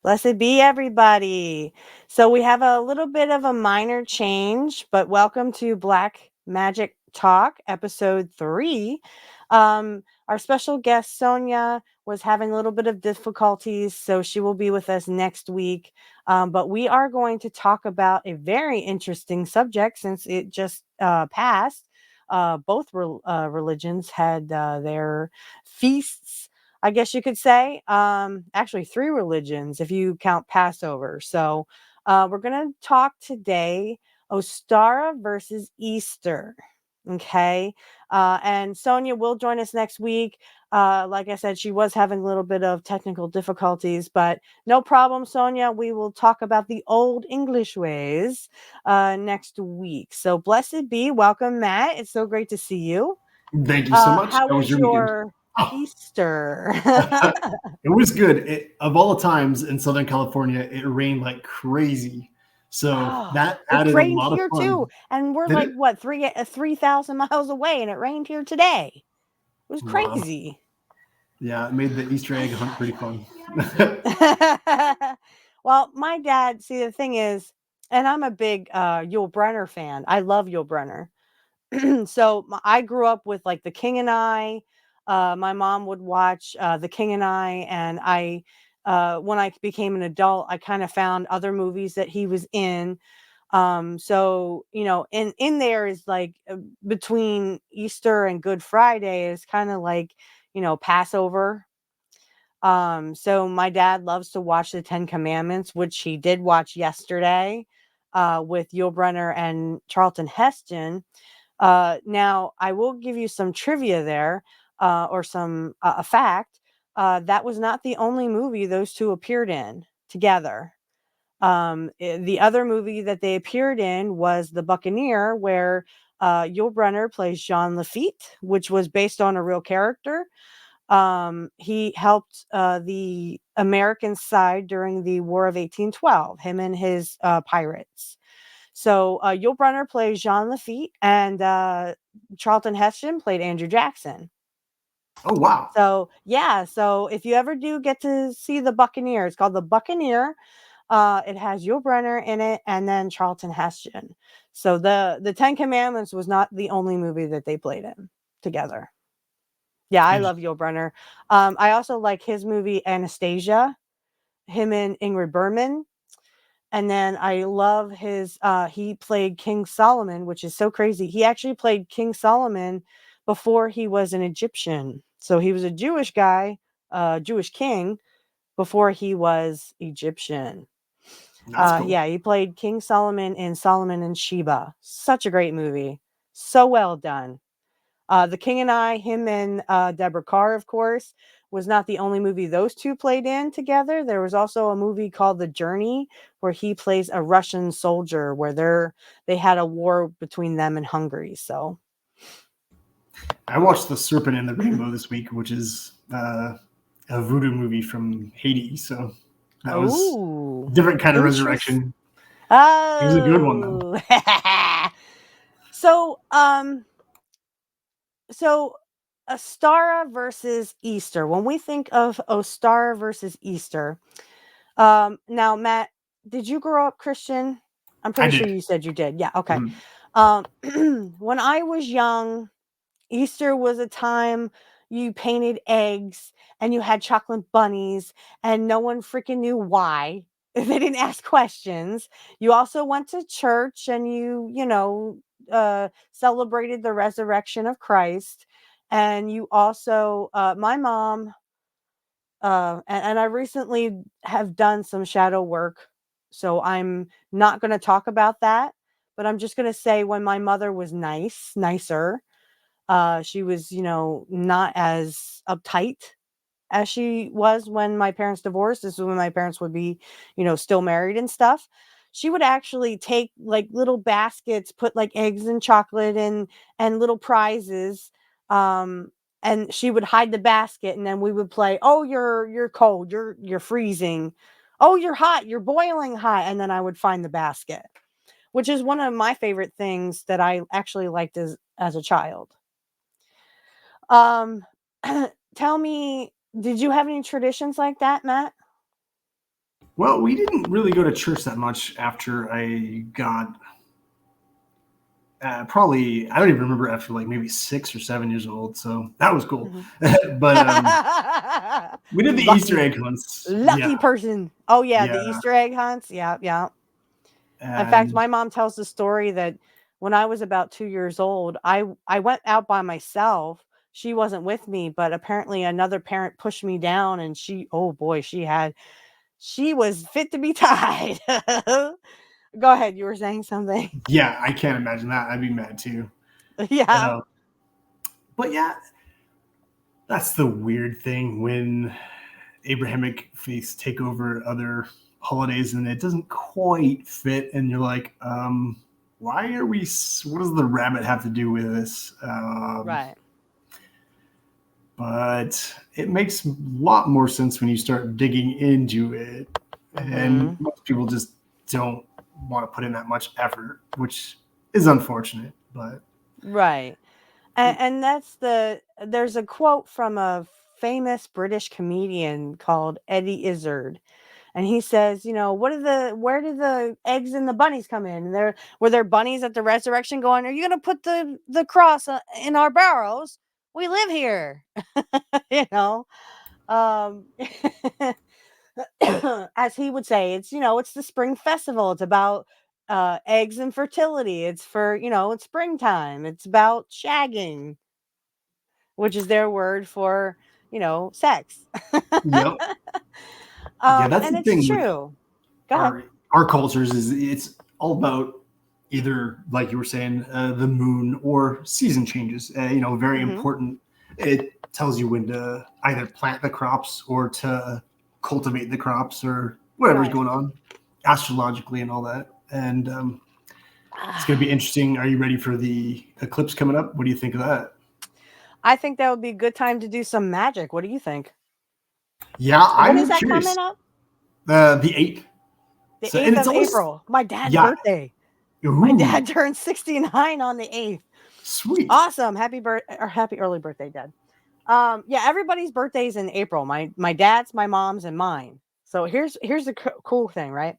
Blessed be everybody. So we have a little bit of a minor change, but welcome to Black Magic Talk, episode 3. Our special guest, Sonia, was having a little bit of difficulties, so she will be with us next week. But we are going to talk about a very interesting subject since it just passed. Both religions had their feasts, I guess you could say. Actually, three religions if you count Passover. So we're going to talk today Ostara versus Easter. Okay. And Sonia will join us next week. Like I said, she was having a little bit of technical difficulties, but no problem, Sonia. We will talk about the old English ways next week. So blessed be. Welcome, Matt. It's so great to see you. Thank you so much. How How was was your weekend? your Oh, Easter? it was good. Of all the times in Southern California, it rained like crazy. So Oh, that it added a rained lot of here too, fun. and we're Did like it? what 3,000 miles away, and it rained here today. It was Wow. crazy. Yeah, it made the Easter egg hunt pretty fun. Well, my dad. See, the thing is, and I'm a big Yul Brynner fan. I love Yul Brynner. So I grew up with like The King and I. My mom would watch The King and I, and when I became an adult, I kind of found other movies that he was in. So in there is like between Easter and Good Friday is kind of like Passover. So my dad loves to watch the Ten Commandments, which he did watch yesterday with Yul Brynner and Charlton Heston. Now, I will give you some trivia there, or some a fact. That was not the only movie those two appeared in together. The other movie that they appeared in was The Buccaneer, where Yul Brynner plays Jean Lafitte, which was based on a real character. He helped the American side during the War of 1812, him and his pirates. So Yul Brynner plays Jean Lafitte, and Charlton Heston played Andrew Jackson. Oh, wow. So yeah, so if you ever do get to see The Buccaneer, it's called The Buccaneer. It has Yul Brynner in it, and then Charlton Heston. So the Ten Commandments was not the only movie that they played in together. Yeah, I love Yul Brynner. I also like his movie Anastasia, him and Ingrid Bergman. And then I love his he played King Solomon, which is so crazy. He actually played King Solomon before he was an Egyptian. So he was a Jewish guy, Jewish king before he was Egyptian. That's cool. Yeah, he played King Solomon in Solomon and Sheba. Such a great movie. So well done. The King and I, him and Deborah Carr, of course, was not the only movie those two played in together. There was also a movie called The Journey, where he plays a Russian soldier, where they had a war between them and Hungary. So, I watched The Serpent and the Rainbow this week, which is a voodoo movie from Haiti. So that was oh, different kind of interest. resurrection. It was a good one, though. Oh, so so Ostara versus Easter. When we think of Ostara versus Easter, now Matt, did you grow up Christian? I'm I pretty sure did. you said you did. Yeah, okay. Mhm. Um, when I was young, Easter was a time you painted eggs and you had chocolate bunnies and no one freaking knew why. They didn't ask questions. You also went to church and celebrated the resurrection of Christ. And you also, my mom, and I recently have done some shadow work. So I'm not going to talk about that, but I'm just going to say when my mother was nicer, she was, not as uptight as she was when my parents divorced. This is when my parents would be, still married and stuff. She would actually take like little baskets, put like eggs and chocolate and little prizes. Um, and she would hide the basket, and then we would play, oh, you're cold, you're freezing. Oh, you're hot, you're boiling hot. And then I would find the basket, which is one of my favorite things that I actually liked as a child. Um, Tell me, did you have any traditions like that, Matt? Well, we didn't really go to church that much after I got probably I don't even remember after like maybe 6 or 7 years old. So that was cool. Mhm. But we did the Easter Lucky. egg hunts. Lucky Yeah, person. Oh, yeah, the yeah, Easter egg hunts. Yeah, yeah. In fact, and my mom tells the story that when I was about 2 years old, I went out by myself. She wasn't with me, but apparently another parent pushed me down and she oh boy, she was fit to be tied. Go ahead, you were saying something. yeah, I can't imagine that. I'd be mad too. Yeah. Uh, but yeah, that's the weird thing when Abrahamic faiths take over other holidays and it doesn't quite fit, and you're like, why are we? What does the rabbit have to do with this? Right. But it makes a lot more sense when you start digging into it, and Mhm. most people just don't want to put in that much effort, which is unfortunate. But Right. And that's there's a quote from a famous British comedian called Eddie Izzard. And he says, where do the eggs and the bunnies come in? And were there bunnies at the resurrection going, are you going to put the cross in our barrows? We live here, you know? Um, as he would say, it's the spring festival. It's about eggs and fertility. It's for, it's springtime. It's about shagging, which is their word for, sex. yep, yeah, that's And the it's thing with true. Go ahead. our cultures is it's all about either like you were saying the moon or season changes. Very Hmm. important. It tells you when to either plant the crops or to cultivate the crops or whatever's Right. going on astrologically and all that. And it's going to be interesting. Are you ready for the eclipse coming up? What do you think of that? I think that would be a good time to do some magic. What do you think? Yeah, When is I'm that coming curious. up? The 8th. The So, and 8th it's of always, April. My dad's yeah. birthday. My Ooh, dad turned 69 on the 8th. sweet. Awesome. Happy early birthday, Dad. Yeah, everybody's birthday's in April. My dad's, my mom's, and mine. So here's the cool thing, right?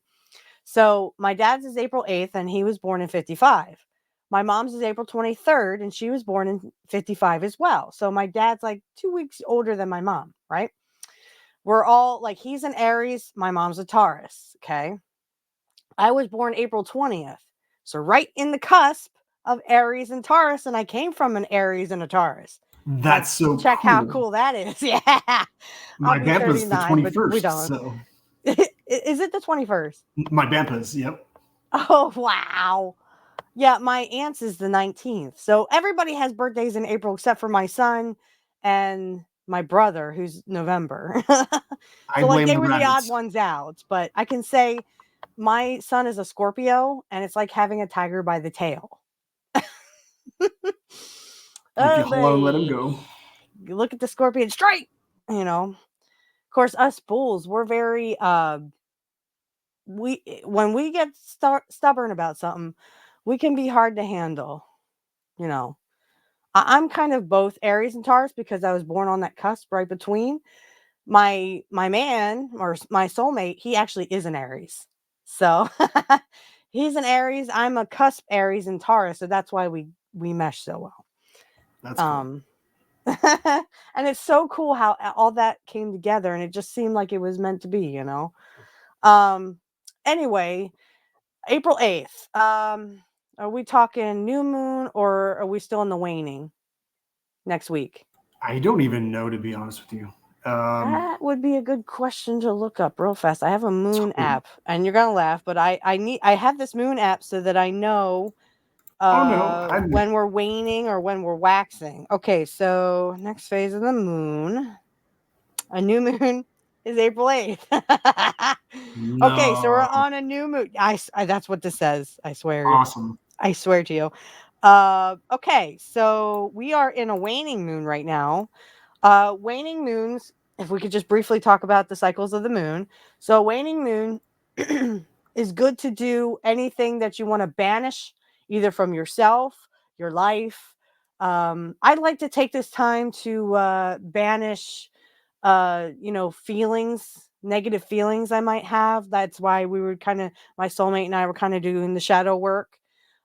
So my dad's is April 8th, and he was born in 55. My mom's is April 23rd, and she was born in 55 as well. So my dad's like 2 weeks older than my mom, right? We're all like, he's an Aries, my mom's a Taurus. Okay. I was born April 20th. So right in the cusp of Aries and Taurus, and I came from an Aries and a Taurus. Like, That's so check how cool. cool that is. Yeah. I'll My be Bampa's the 39, but we 21st, don't. so Is it the 21st? my Bampa's, yep. Oh, wow. Yeah, my aunt's is the 19th. So everybody has birthdays in April except for my son and my brother, who's November. I So, like, blame they the were the odd rabbits. ones out. But I can say my son is a Scorpio, and it's like having a tiger by the tail. If you Oh, hold on and let him boy. go. You look at the scorpion straight, Of course, us bulls, we're very, when we get stubborn about something, we can be hard to handle, you know. I'm kind of both Aries and Taurus because I was born on that cusp right between. My man or my soulmate, he actually is an Aries. So he's an Aries. I'm a cusp Aries and Taurus, so that's why we mesh so well. That's cool. Um and it's so cool how all that came together and it just seemed like it was meant to be. Um anyway, April 8th. Are we talking new moon or are we still in the waning next week? I don't even know, to be honest with you. Um, That would be a good question to look up real fast. I have a moon Sweet. app, and you're gonna laugh, but I have this moon app so that I know Oh no, I'm when we're waning or when we're waxing. Okay, so next phase of the moon, a new moon is April 8th. Okay, so we're no on a new moon. That's what this says. I swear. awesome. I swear to you. Okay, so we are in a waning moon right now. Waning moons, if we could just briefly talk about the cycles of the moon. So, waning moon is good to do anything that you want to banish, either from yourself, your life. I'd like to take this time to banish, feelings negative feelings I might have. That's why we were kind of, my soulmate and I were kind of doing the shadow work.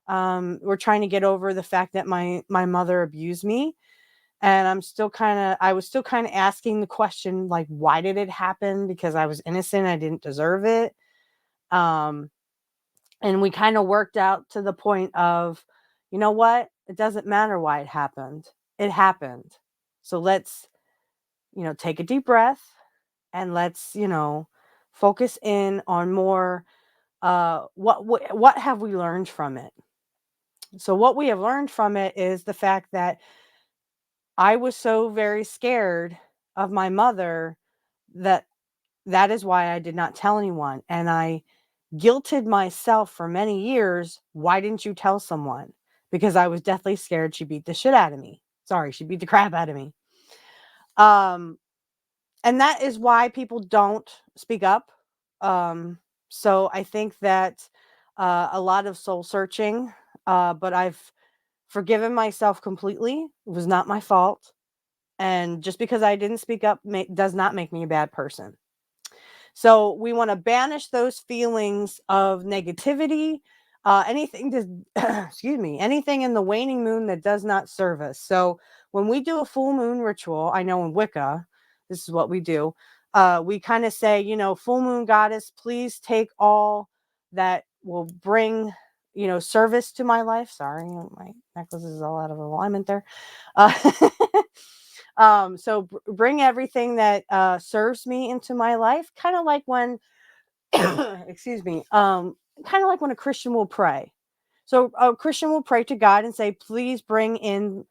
We're trying to get over the fact that my mother abused me, and I was still kind of asking the question, like, why did it happen? Because I was innocent, I didn't deserve it. Um, and we kind of worked out to the point of, you know what? It doesn't matter why it happened. It happened. So let's, take a deep breath, and let's, focus in on more, what have we learned from it? So what we have learned from it is the fact that I was so very scared of my mother that that is why I did not tell anyone, and I guilted myself for many years. Why didn't you tell someone? Because I was deathly scared she beat the shit out of me. Sorry, she beat the crap out of me. Um, and that is why people don't speak up. Um, so I think that a lot of soul searching, but I've forgiven myself completely. It was not my fault. And just because I didn't speak up does not make me a bad person. So we want to banish those feelings of negativity, anything to, excuse me, anything in the waning moon that does not serve us. So when we do a full moon ritual, I know in Wicca, this is what we do. We kind of say, full moon goddess, please take all that will bring, service to my life. Sorry, my necklace is all out of alignment there. Uh, so bring everything that serves me into my life, kind of like when, excuse me, kind of like when a Christian will pray. So a Christian will pray to God and say, please bring in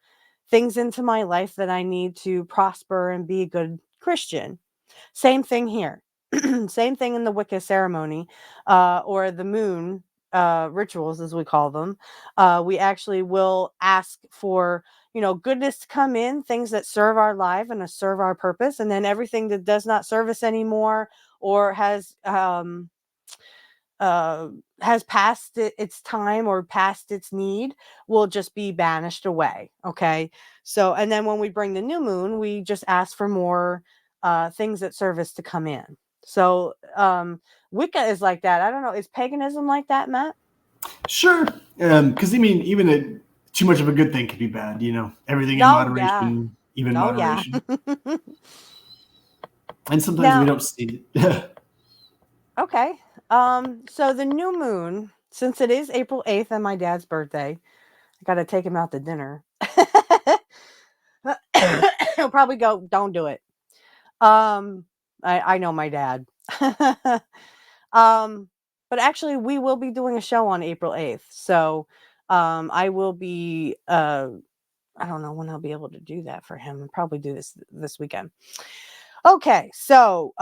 things into my life that I need to prosper and be a good Christian. Same thing here. Same thing in the Wicca ceremony, or the moon rituals, as we call them. We actually will ask for, goodness to come in, things that serve our life and serve our purpose, and then everything that does not serve us anymore or uh, has passed its time or past its need will just be banished away. Okay. So, and then when we bring the new moon, we just ask for more things that serve us to come in. So, Wicca is like that. I don't know. Is paganism like that, Matt? Sure, because I mean, even too much of a good thing could be bad. Everything in Oh, yeah. moderation, even Oh, yeah. moderation, and sometimes we Now, don't see it. okay. So the new moon, since it is April 8th and my dad's birthday, I got to take him out to dinner. He'll probably go, don't do it. Um, I know my dad. um, but actually, we will be doing a show on April 8th. So, I will be. I don't know when I'll be able to do that for him. I'll probably do this weekend. Okay, so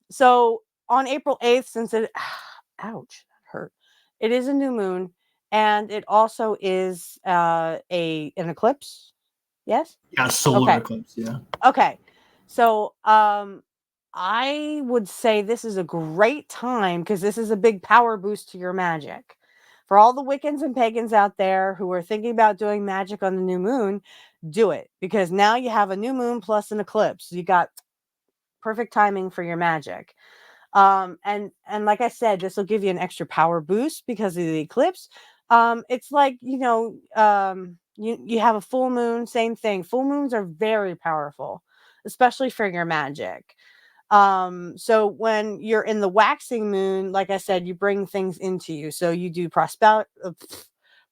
so on April 8th, since it, ouch, that hurt. It is a new moon, and it also is an eclipse. Yes. Yeah, solar Okay. eclipse. Yeah. Okay. So, I would say this is a great time because this is a big power boost to your magic. For all the Wiccans and pagans out there who are thinking about doing magic on the new moon, do it because now you have a new moon plus an eclipse. You got perfect timing for your magic. And like I said, this will give you an extra power boost because of the eclipse. It's like, you have a full moon, same thing. Full moons are very powerful, especially for your magic. So when you're in the waxing moon, like I said, you bring things into you. So you do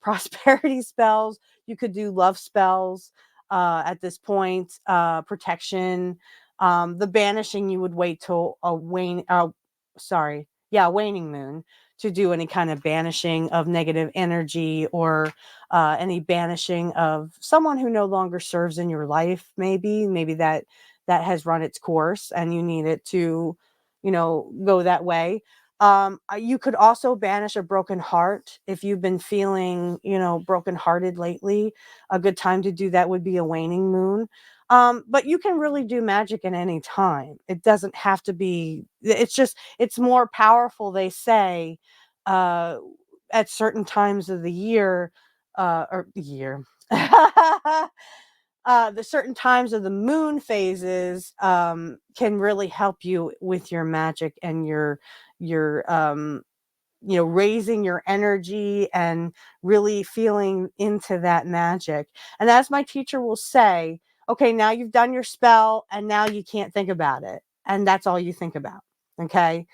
prosperity spells. You could do love spells at this point, protection. The banishing, you would wait till a waning moon to do any kind of banishing of negative energy or any banishing of someone who no longer serves in your life. Maybe that has run its course and you need it to, go that way. You could also banish a broken heart if you've been feeling, brokenhearted lately. A good time to do that would be a waning moon. But you can really do magic at any time. It doesn't have to be, it's more powerful, they say, uh, at certain times of the year, or the year. the certain times of the moon phases can really help you with your magic and your raising your energy and really feeling into that magic. And as my teacher will say, okay, now you've done your spell and now you can't think about it. And that's all you think about. Okay.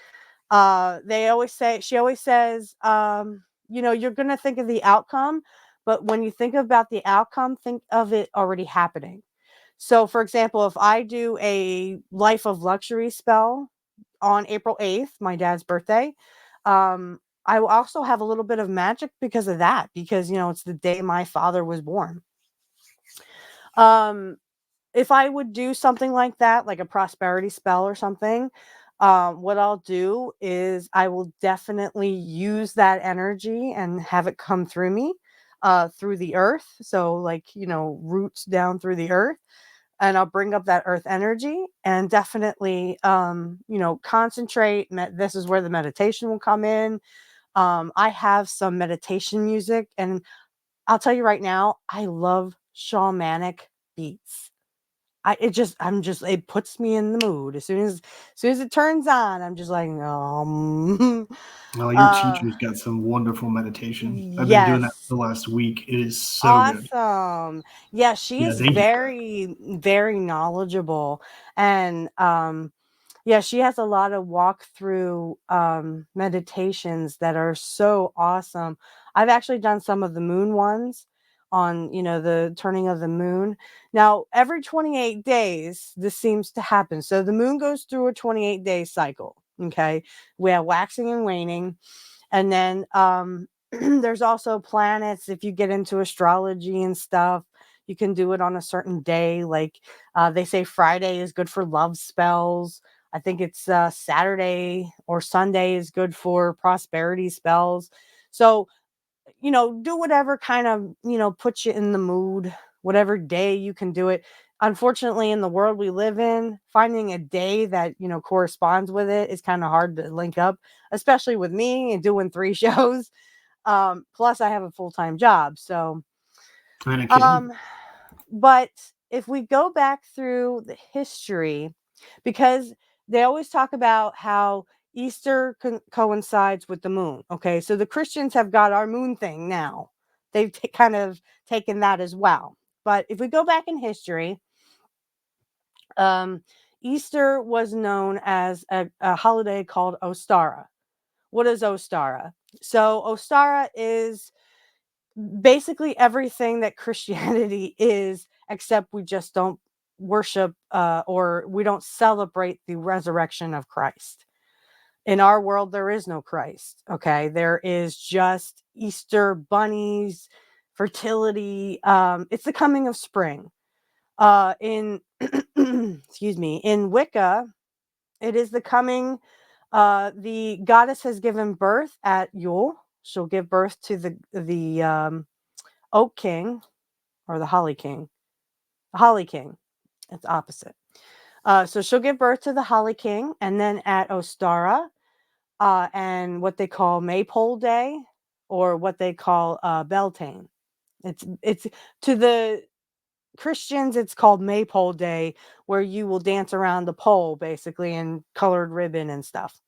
They always say, she always says, you're going to think of the outcome, but when you think about the outcome, think of it already happening. So, for example, if I do a life of luxury spell on April 8th, my dad's birthday, I will also have a little bit of magic because of that, because, it's the day my father was born. Um, if I would do something like that, like a prosperity spell or something, what I'll do is I will definitely use that energy and have it come through me, through the earth. So, like, roots down through the earth. And I'll bring up that earth energy and definitely, concentrate. This is where the meditation will come in. I have some meditation music, and I'll tell you right now, I love shamanic beats. It puts me in the mood. As soon as it turns on, I'm just like, Well, your uh, teacher's got some wonderful meditation. I've been doing that yes. for the last week. It is so good. Awesome. Yeah, she Yeah, is thank you for that. very, very knowledgeable. And yeah, she has a lot of walkthrough meditations that are so awesome. I've actually done some of the moon ones on, the turning of the moon. Now, every 28 days, this seems to happen. So the moon goes through a 28-day cycle. Okay. We have waxing and waning. And then there's also planets. If you get into astrology and stuff, you can do it on a certain day. Like they say Friday is good for love spells. I think it's Saturday or Sunday is good for prosperity spells. So, do whatever kind of, puts you in the mood, whatever day you can do it. Unfortunately, in the world we live in, finding a day that, corresponds with it is kind of hard to link up, especially with me and doing 3 shows. Plus I have a full-time job. So, And a kid. um, but if we go back through the history, because they always talk about how Easter coincides with the moon. Okay, so the Christians have got our moon thing now. They've kind of taken that as well. But if we go back in history, um, Easter was known as a holiday called Ostara. What is Ostara? So Ostara is basically everything that Christianity is, except we just don't worship or we don't celebrate the resurrection of Christ. In our world, there is no Christ. Okay. There is just Easter bunnies, fertility. It's the coming of spring. In, excuse me, in Wicca, it is the coming. The goddess has given birth at Yule. She'll give birth to the Oak King or the Holly King. The Holly King. It's opposite. So she'll give birth to the Holly King, and then at Ostara, and what they call Maypole Day, or what they call Beltane. It's to the Christians, it's called Maypole Day, where you will dance around the pole basically in colored ribbon and stuff.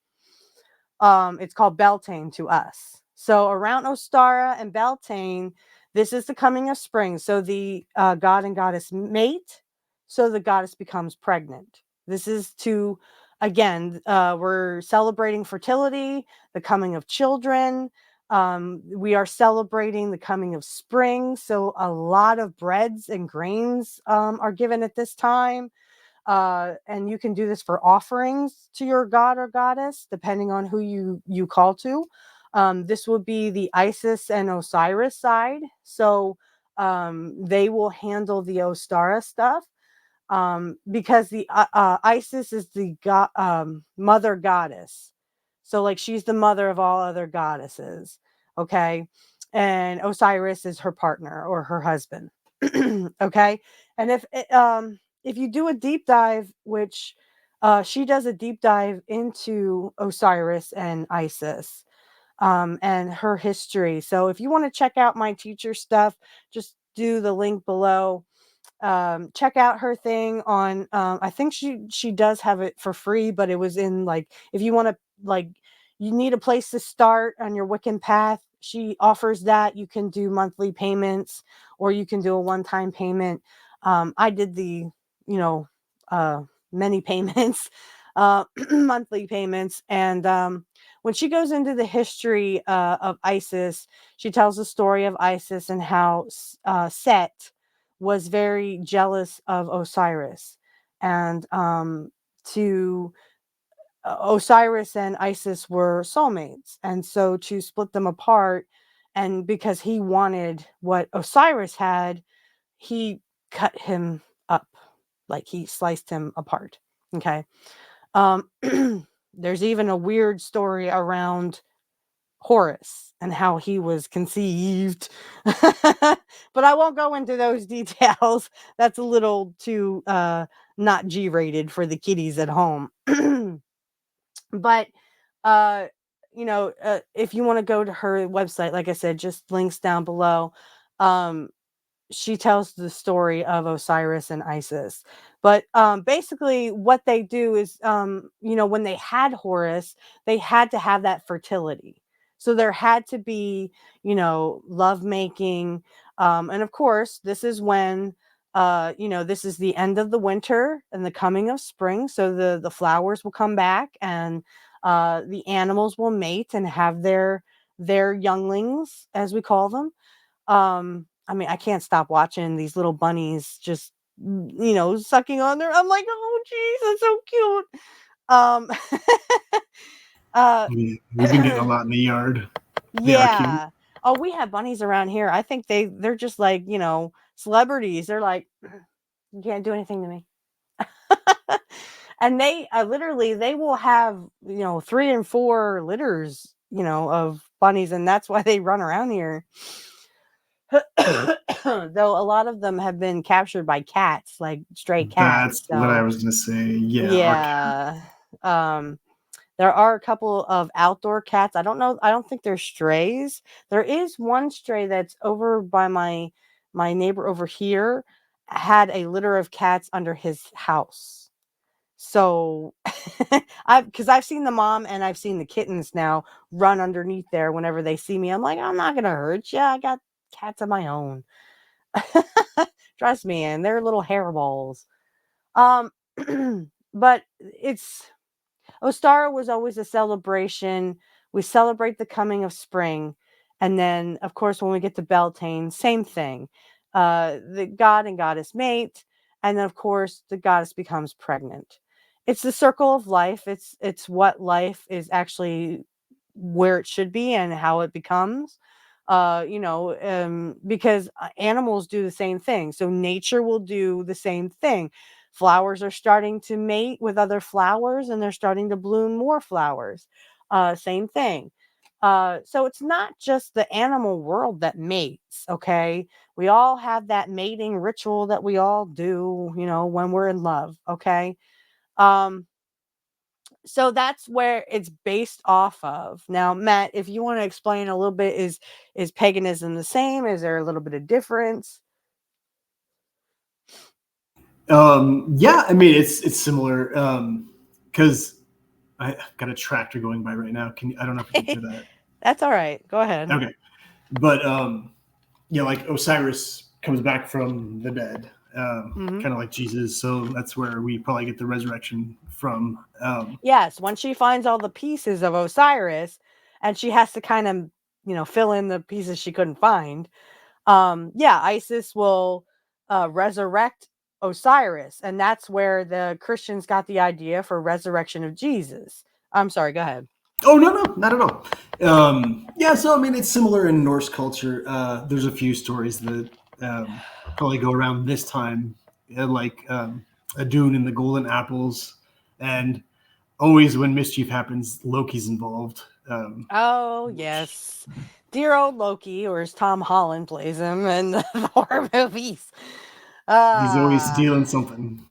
It's called Beltane to us. So around Ostara and Beltane, this is the coming of spring. So the god and goddess mate. So the goddess becomes pregnant. This is to, again, we're celebrating fertility, the coming of children. We are celebrating the coming of spring. So a lot of breads and grains are given at this time. And you can do this for offerings to your god or goddess, depending on who you call to. This would be the Isis and Osiris side. So they will handle the Ostara stuff, because the Isis is the mother goddess. So, like, she's the mother of all other goddesses. Okay. And Osiris is her partner or her husband. Okay. And if you do a deep dive, which she does a deep dive into Osiris and Isis, and her history. So if you want to check out my teacher stuff, just do the link below. check out her thing on I think she does have it for free, but it was in like if you want to like you need a place to start on your Wiccan path, she offers that. You can do monthly payments or you can do a one-time payment. I did the, you know, uh many payments, monthly payments. And when she goes into the history of Isis, she tells the story of Isis and how Set was very jealous of Osiris. And to Osiris and Isis were soulmates. And so to split them apart, and because he wanted what Osiris had, he cut him up, like he sliced him apart. Okay. Um, there's even a weird story around Horus and how he was conceived. But I won't go into those details. That's a little too not G rated for the kiddies at home. But uh if you want to go to her website, like I said, just links down below. um she tells the story of Osiris and Isis. But basically what they do is when they had Horus, they had to have that fertility. So there had to be, love making. And of course, this is when this is the end of the winter and the coming of spring. So the flowers will come back, and the animals will mate and have their younglings, as we call them. I mean, I can't stop watching these little bunnies just, sucking on their. I'm like, oh, geez, that's so cute. Uh, We've been getting a lot in the yard. They are cute. yeah. Oh, we have bunnies around here. I think they're just like, celebrities. They're like, you can't do anything to me. And they literally they will have, 3 and 4 litters, of bunnies, and that's why they run around here. Though a lot of them have been captured by cats, like stray cats. That's what I So was gonna say. Yeah, our cat. yeah. Um there are a couple of outdoor cats. I don't know. I don't think they're strays. There is one stray that's over by my neighbor over here, had a litter of cats under his house. So I've seen the mom and I've seen the kittens now run underneath there whenever they see me. I'm like, I'm not gonna hurt you. I got cats of my own. Trust me, and they're little hairballs. Um, but it's Ostara was always a celebration. We celebrate the coming of spring, and then, of course, when we get to Beltane, same thing. The god and goddess mate, and then, of course, the goddess becomes pregnant. It's the circle of life. It's what life is actually, where it should be and how it becomes. Because animals do the same thing. So nature will do the same thing. Flowers are starting to mate with other flowers and they're starting to bloom more flowers. Same thing. So it's not just the animal world that mates, okay? We all have that mating ritual that we all do, when we're in love, okay? Um, so that's where it's based off of. Now, Matt, if you want to explain a little bit, is paganism the same? Is there a little bit of difference? Yeah, I mean it's similar. Because I've got a tractor going by right now. I don't know if you can hear that. That's all right. Go ahead. Okay, but yeah, like Osiris comes back from the dead, Hmm. kind of like Jesus. So that's where we probably get the resurrection from. Yes, once she finds all the pieces of Osiris, and she has to kind of, fill in the pieces she couldn't find. Yeah, Isis will resurrect Osiris, and that's where the Christians got the idea for resurrection of Jesus. I'm sorry, go ahead. Oh no, not at all. Yeah, so I mean it's similar in Norse culture. There's a few stories that probably go around this time, like Adun and the Golden Apples, and always when mischief happens, Loki's involved. Oh, yes. Dear old Loki, or as Tom Holland plays him in the horror movies. He's always Uh, stealing something.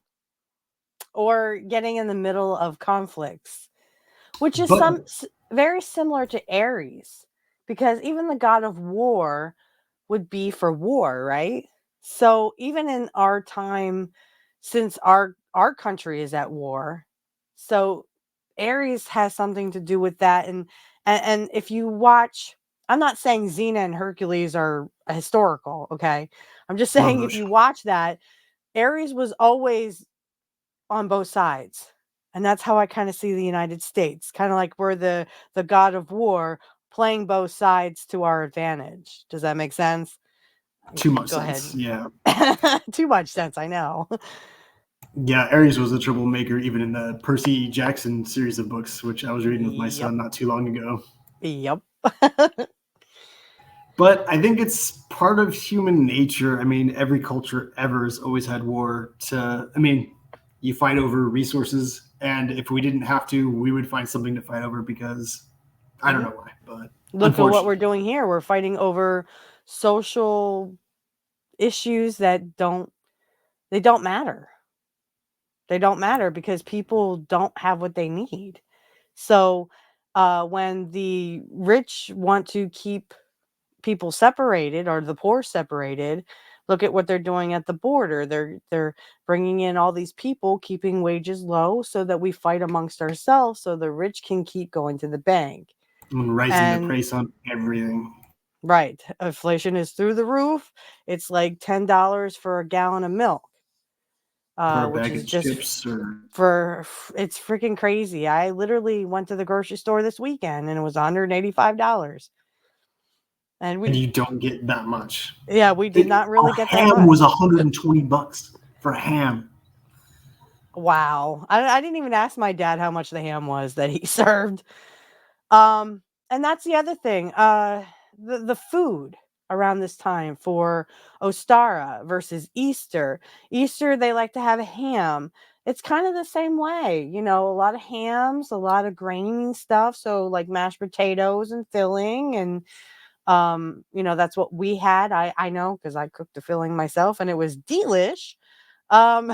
or getting in the middle of conflicts, which is But very similar to Ares, because even the god of war would be for war, right? So even in our time, since our country is at war, so Aries has something to do with that. And if you watch, I'm not saying Xena and Hercules are historical, okay? I'm just Love saying if those you shows. watch that, Aries was always on both sides. And that's how I kind of see the United States, kind of like we're the god of war playing both sides to our advantage. Does that make sense? Too much Go ahead. sense. Yeah. Too much sense, I know. Yeah, Ares was a troublemaker even in the Percy Jackson series of books, which I was reading with my Yep. son not too long ago. Yep. But I think it's part of human nature. I mean, every culture ever has always had war to, I mean, you fight over resources. And if we didn't have to, we would find something to fight over because I don't Mhm. know why, but Look at what we're unfortunately. doing here. We're fighting over social issues that don't matter. They don't matter because people don't have what they need. So, when the rich want to keep people separated or the poor separated, look at what they're doing at the border. They're bringing in all these people, keeping wages low so that we fight amongst ourselves so the rich can keep going to the bank. And raising the And price on everything right, inflation is through the roof. It's like $10 for a gallon of milk, for a which bag is of just chips or it's freaking crazy. I literally went to the grocery store this weekend and it was $185. And and we you don't get that much. yeah, we did not really A get that ham was much. $120 for a ham. Wow. I didn't even ask my dad how much the ham was that he served. Um, and that's the other thing. The food around this time for Ostara versus Easter. Easter, they like to have a ham. It's kind of the same way, a lot of hams, a lot of grainy stuff. So like mashed potatoes and filling and that's what we had. I know because I cooked the filling myself and it was delish. Um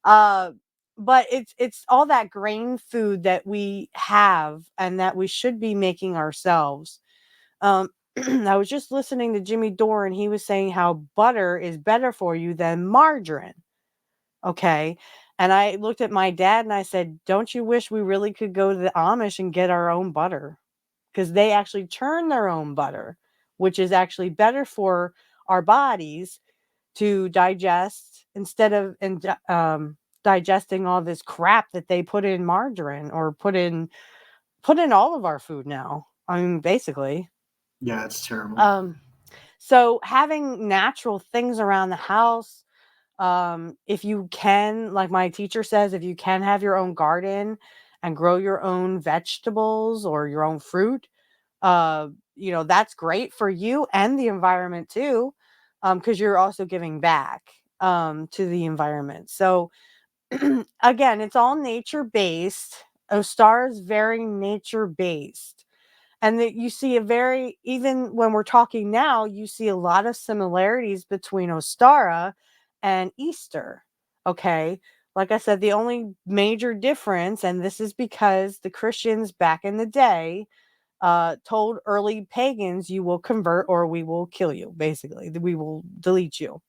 Uh, but it's all that grain food that we have and that we should be making ourselves. Um, I was just listening to Jimmy Dore and he was saying how butter is better for you than margarine. Okay. And I looked at my dad and I said, "Don't you wish we really could go to the Amish and get our own butter? Because they actually churn their own butter, which is actually better for our bodies to digest instead of digesting all this crap that they put in margarine or put in all of our food now. I mean, basically. Yeah, it's terrible. Um, so having natural things around the house, if you can, like my teacher says, if you can have your own garden and grow your own vegetables or your own fruit, uh, that's great for you and the environment too, because you're also giving back to the environment. So again, it's all nature based. Ostar is very nature based. And that you see a very, even when we're talking now, you see a lot of similarities between Ostara and Easter. Okay. Like I said, the only major difference, and this is because the Christians back in the day told early pagans, you will convert or we will kill you, basically. We will delete you.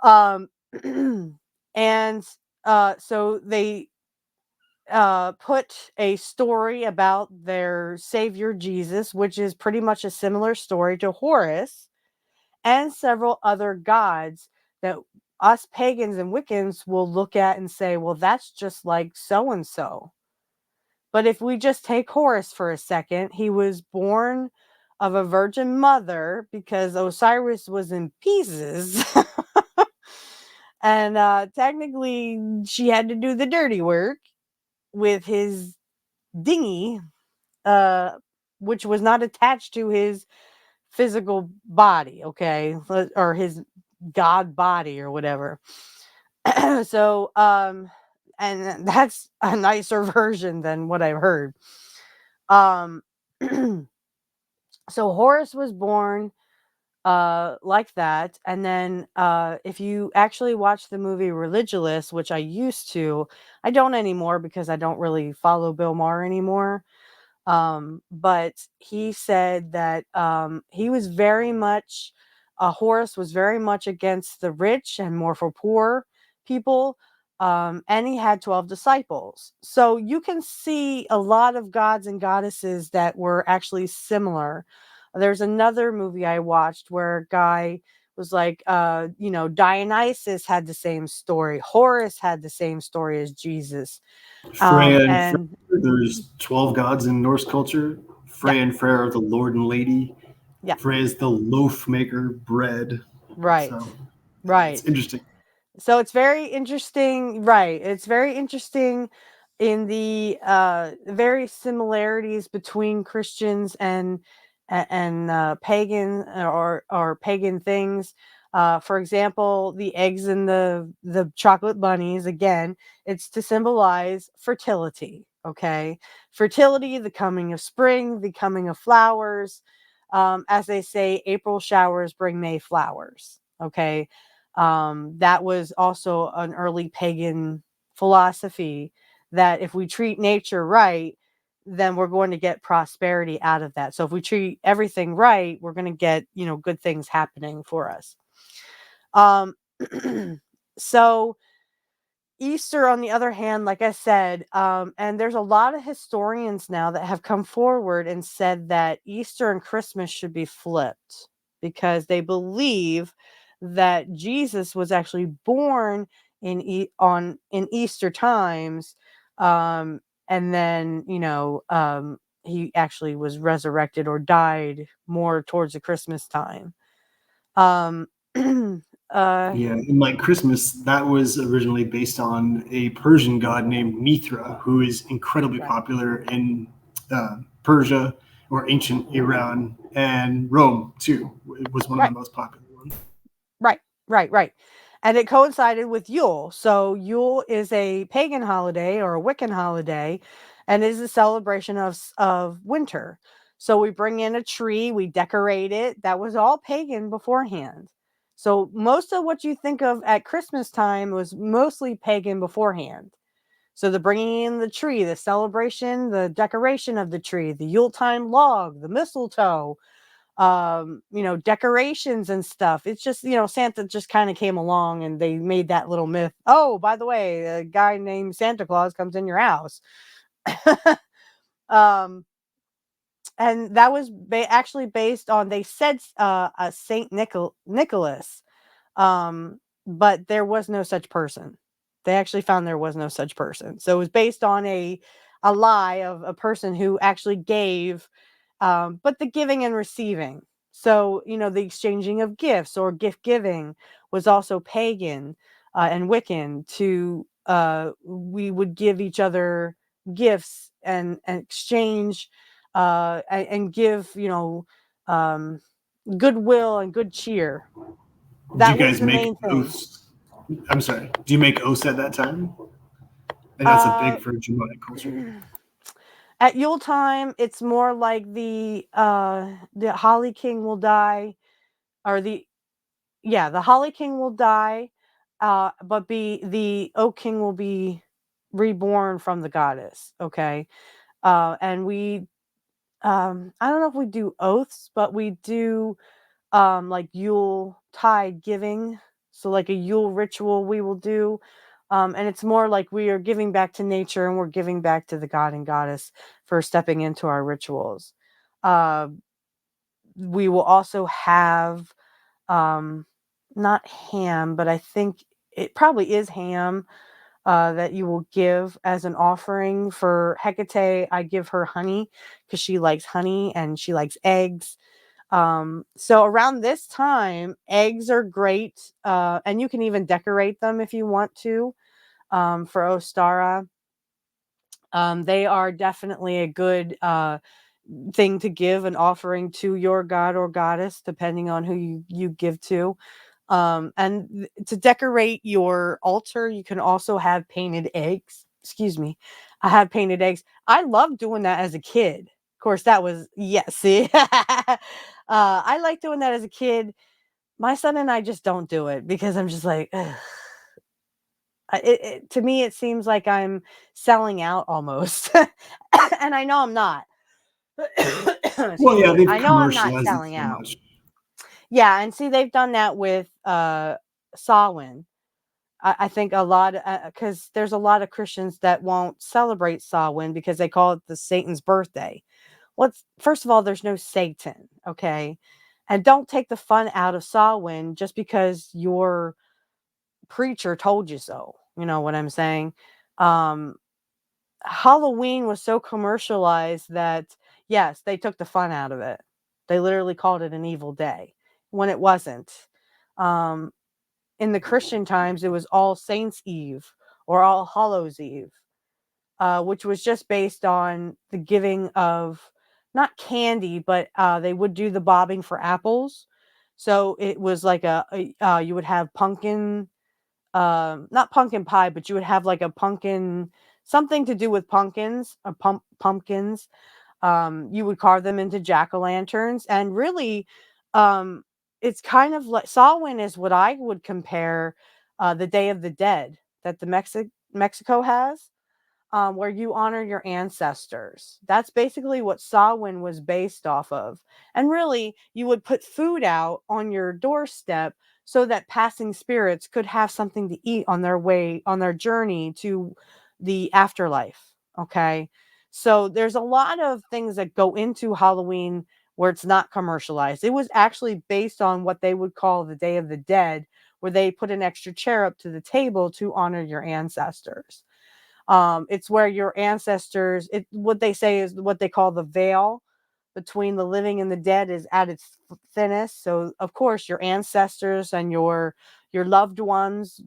Um, and so they put a story about their savior Jesus, which is pretty much a similar story to Horus and several other gods that us pagans and Wiccans will look at and say, well, that's just like so and so. But if we just take Horus for a second, he was born of a virgin mother because Osiris was in pieces. And technically, she had to do the dirty work with his dinghy, uh, which was not attached to his physical body, okay, or his god body or whatever. So, and that's a nicer version than what I've heard. Um, so Horus was born like that, and then if you actually watch the movie Religulous, which I used to, I don't anymore because I don't really follow Bill Maher anymore. But he said that he was very much Horus was very much against the rich and more for poor people. And he had 12 disciples. So you can see a lot of gods and goddesses that were actually similar. There's another movie I watched where a guy was like, Dionysus had the same story, Horus had the same story as Jesus. Freya and Freyr, And there's 12 gods in Norse culture. yeah, Freya and Freyr are the Lord and Lady. yeah, Freya is the loaf maker, bread. right, So it's right. interesting. So it's very interesting, right? It's very interesting in the very similarities between Christians and pagan or pagan things. For example, the eggs and the chocolate bunnies. Again, it's to symbolize fertility. Okay, fertility, the coming of spring, the coming of flowers. As they say, April showers bring May flowers. Okay, that was also an early pagan philosophy that if we treat nature right, then we're going to get prosperity out of that. So if we treat everything right, we're going to get, good things happening for us. Um, so Easter, on the other hand, like I said, and there's a lot of historians now that have come forward and said that Easter and Christmas should be flipped because they believe that Jesus was actually born in Easter times, um, and then he actually was resurrected or died more towards the Christmas time. Um, uh, Yeah, and like Christmas, that was originally based on a Persian god named Mithra, who is incredibly right, popular in Persia or ancient Iran and Rome too. It was one of the right. most popular ones. Right, right, right. And it coincided with Yule. So Yule is a pagan holiday or a Wiccan holiday, and is a celebration of winter. So we bring in a tree, we decorate it. That was all pagan beforehand. So most of what you think of at Christmas time was mostly pagan beforehand. So the bringing in the tree, the celebration, the decoration of the tree, the Yuletime log, the mistletoe, decorations and stuff. It's just, Santa just kind of came along and they made that little myth. Oh, by the way, a guy named Santa Claus comes in your house. um, and that was actually based on, they said, a Nicholas, um, but there was no such person. They actually found there was no such person. So it was based on a lie of a person who actually gave, but the giving and receiving. So, the exchanging of gifts or gift giving was also pagan and Wiccan. We would give each other gifts and exchange and give, um, goodwill and good cheer. Do That you was guys the make main thing. oaths? I'm sorry. Do you make oaths at that time? And that's a Uh, big for Germanic culture. at Yule time, it's more like the Holly King will die, or the Holly King will die, but be the Oak King will be reborn from the goddess. Okay, and I don't know if we do oaths, but we do like Yule tide giving. So like a Yule ritual we will do. And it's more like we are giving back to nature and we're giving back to the god and goddess for stepping into our rituals. Uh, we will also have um not ham, but I think it probably is ham that you will give as an offering for Hecate. I give her honey because she likes honey and she likes eggs. So around this time, eggs are great, and you can even decorate them if you want to, for Ostara. They are definitely a good thing to give an offering to your god or goddess, depending on who you give to. To decorate your altar, you can also have painted eggs. Excuse me. I have painted eggs. I loved doing that as a kid. Of course, that was, yes, see. I like doing that as a kid. My son and I just don't do it because I'm just like, ugh. To me, it seems like I'm selling out almost. And I know I'm not. Well, Excuse yeah, me. they've I know I'm not commercialized it selling so out. much. Yeah, and see, they've done that with Samhain. I think a lot, because there's a lot of Christians that won't celebrate Samhain because they call it the Satan's birthday. Let's first of all, there's no Satan, okay? And don't take the fun out of Samhain just because your preacher told you so. You know what I'm saying? Um, Halloween was so commercialized that yes, they took the fun out of it. They literally called it an evil day when it wasn't. Um, in the Christian times, it was All Saints Eve or All Hallows Eve, which was just based on the giving of not candy, but they would do the bobbing for apples. So it was like you would have pumpkin, not pumpkin pie, but you would have like a pumpkin, something to do with pumpkins, pumpkins. You would carve them into jack-o'-lanterns, and really, um, it's kind of like Samhain is what I would compare the Day of the Dead that the Mexico has, where you honor your ancestors. That's basically what Samhain was based off of. And really, you would put food out on your doorstep so that passing spirits could have something to eat on their way, on their journey to the afterlife. Okay. So there's a lot of things that go into Halloween where it's not commercialized. It was actually based on what they would call the Day of the Dead, where they put an extra chair up to the table to honor your ancestors. It's where your ancestors, what they say is what they call the veil between the living and the dead is at its thinnest. So of course your ancestors and your loved ones,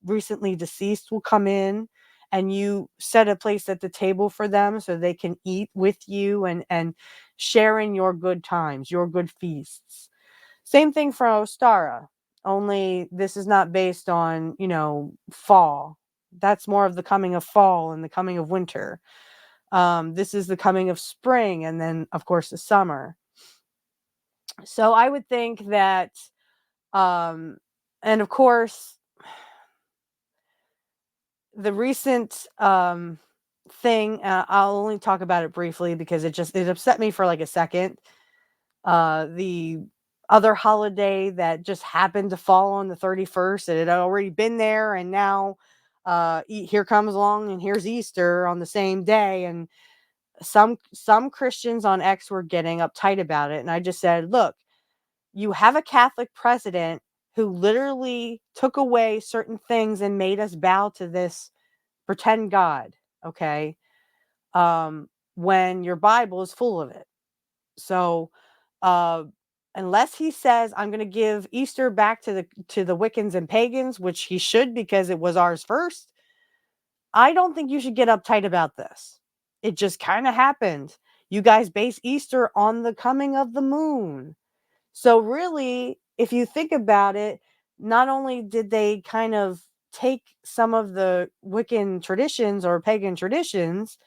recently deceased, will come in, and you set a place at the table for them so they can eat with you and share in your good times, your good feasts. Same thing for Ostara, only this is not based on, fall. That's more of the coming of fall and the coming of winter. This is the coming of spring and then, of course, the summer. So I would think that, um, and of course, the recent thing, I'll only talk about it briefly because it upset me for like a second. The other holiday that just happened to fall on the 31st, it had already been there, and now here comes along and here's Easter on the same day, and some Christians on X were getting uptight about it, and I just said, look, you have a Catholic president who literally took away certain things and made us bow to this pretend god, okay? When your Bible is full of it. So, uh, unless he says, I'm going to give Easter back to the Wiccans and pagans, which he should because it was ours first, I don't think you should get uptight about this. It just kind of happened. You guys base Easter on the coming of the moon. So really, if you think about it, not only did they kind of take some of the Wiccan traditions or pagan traditions,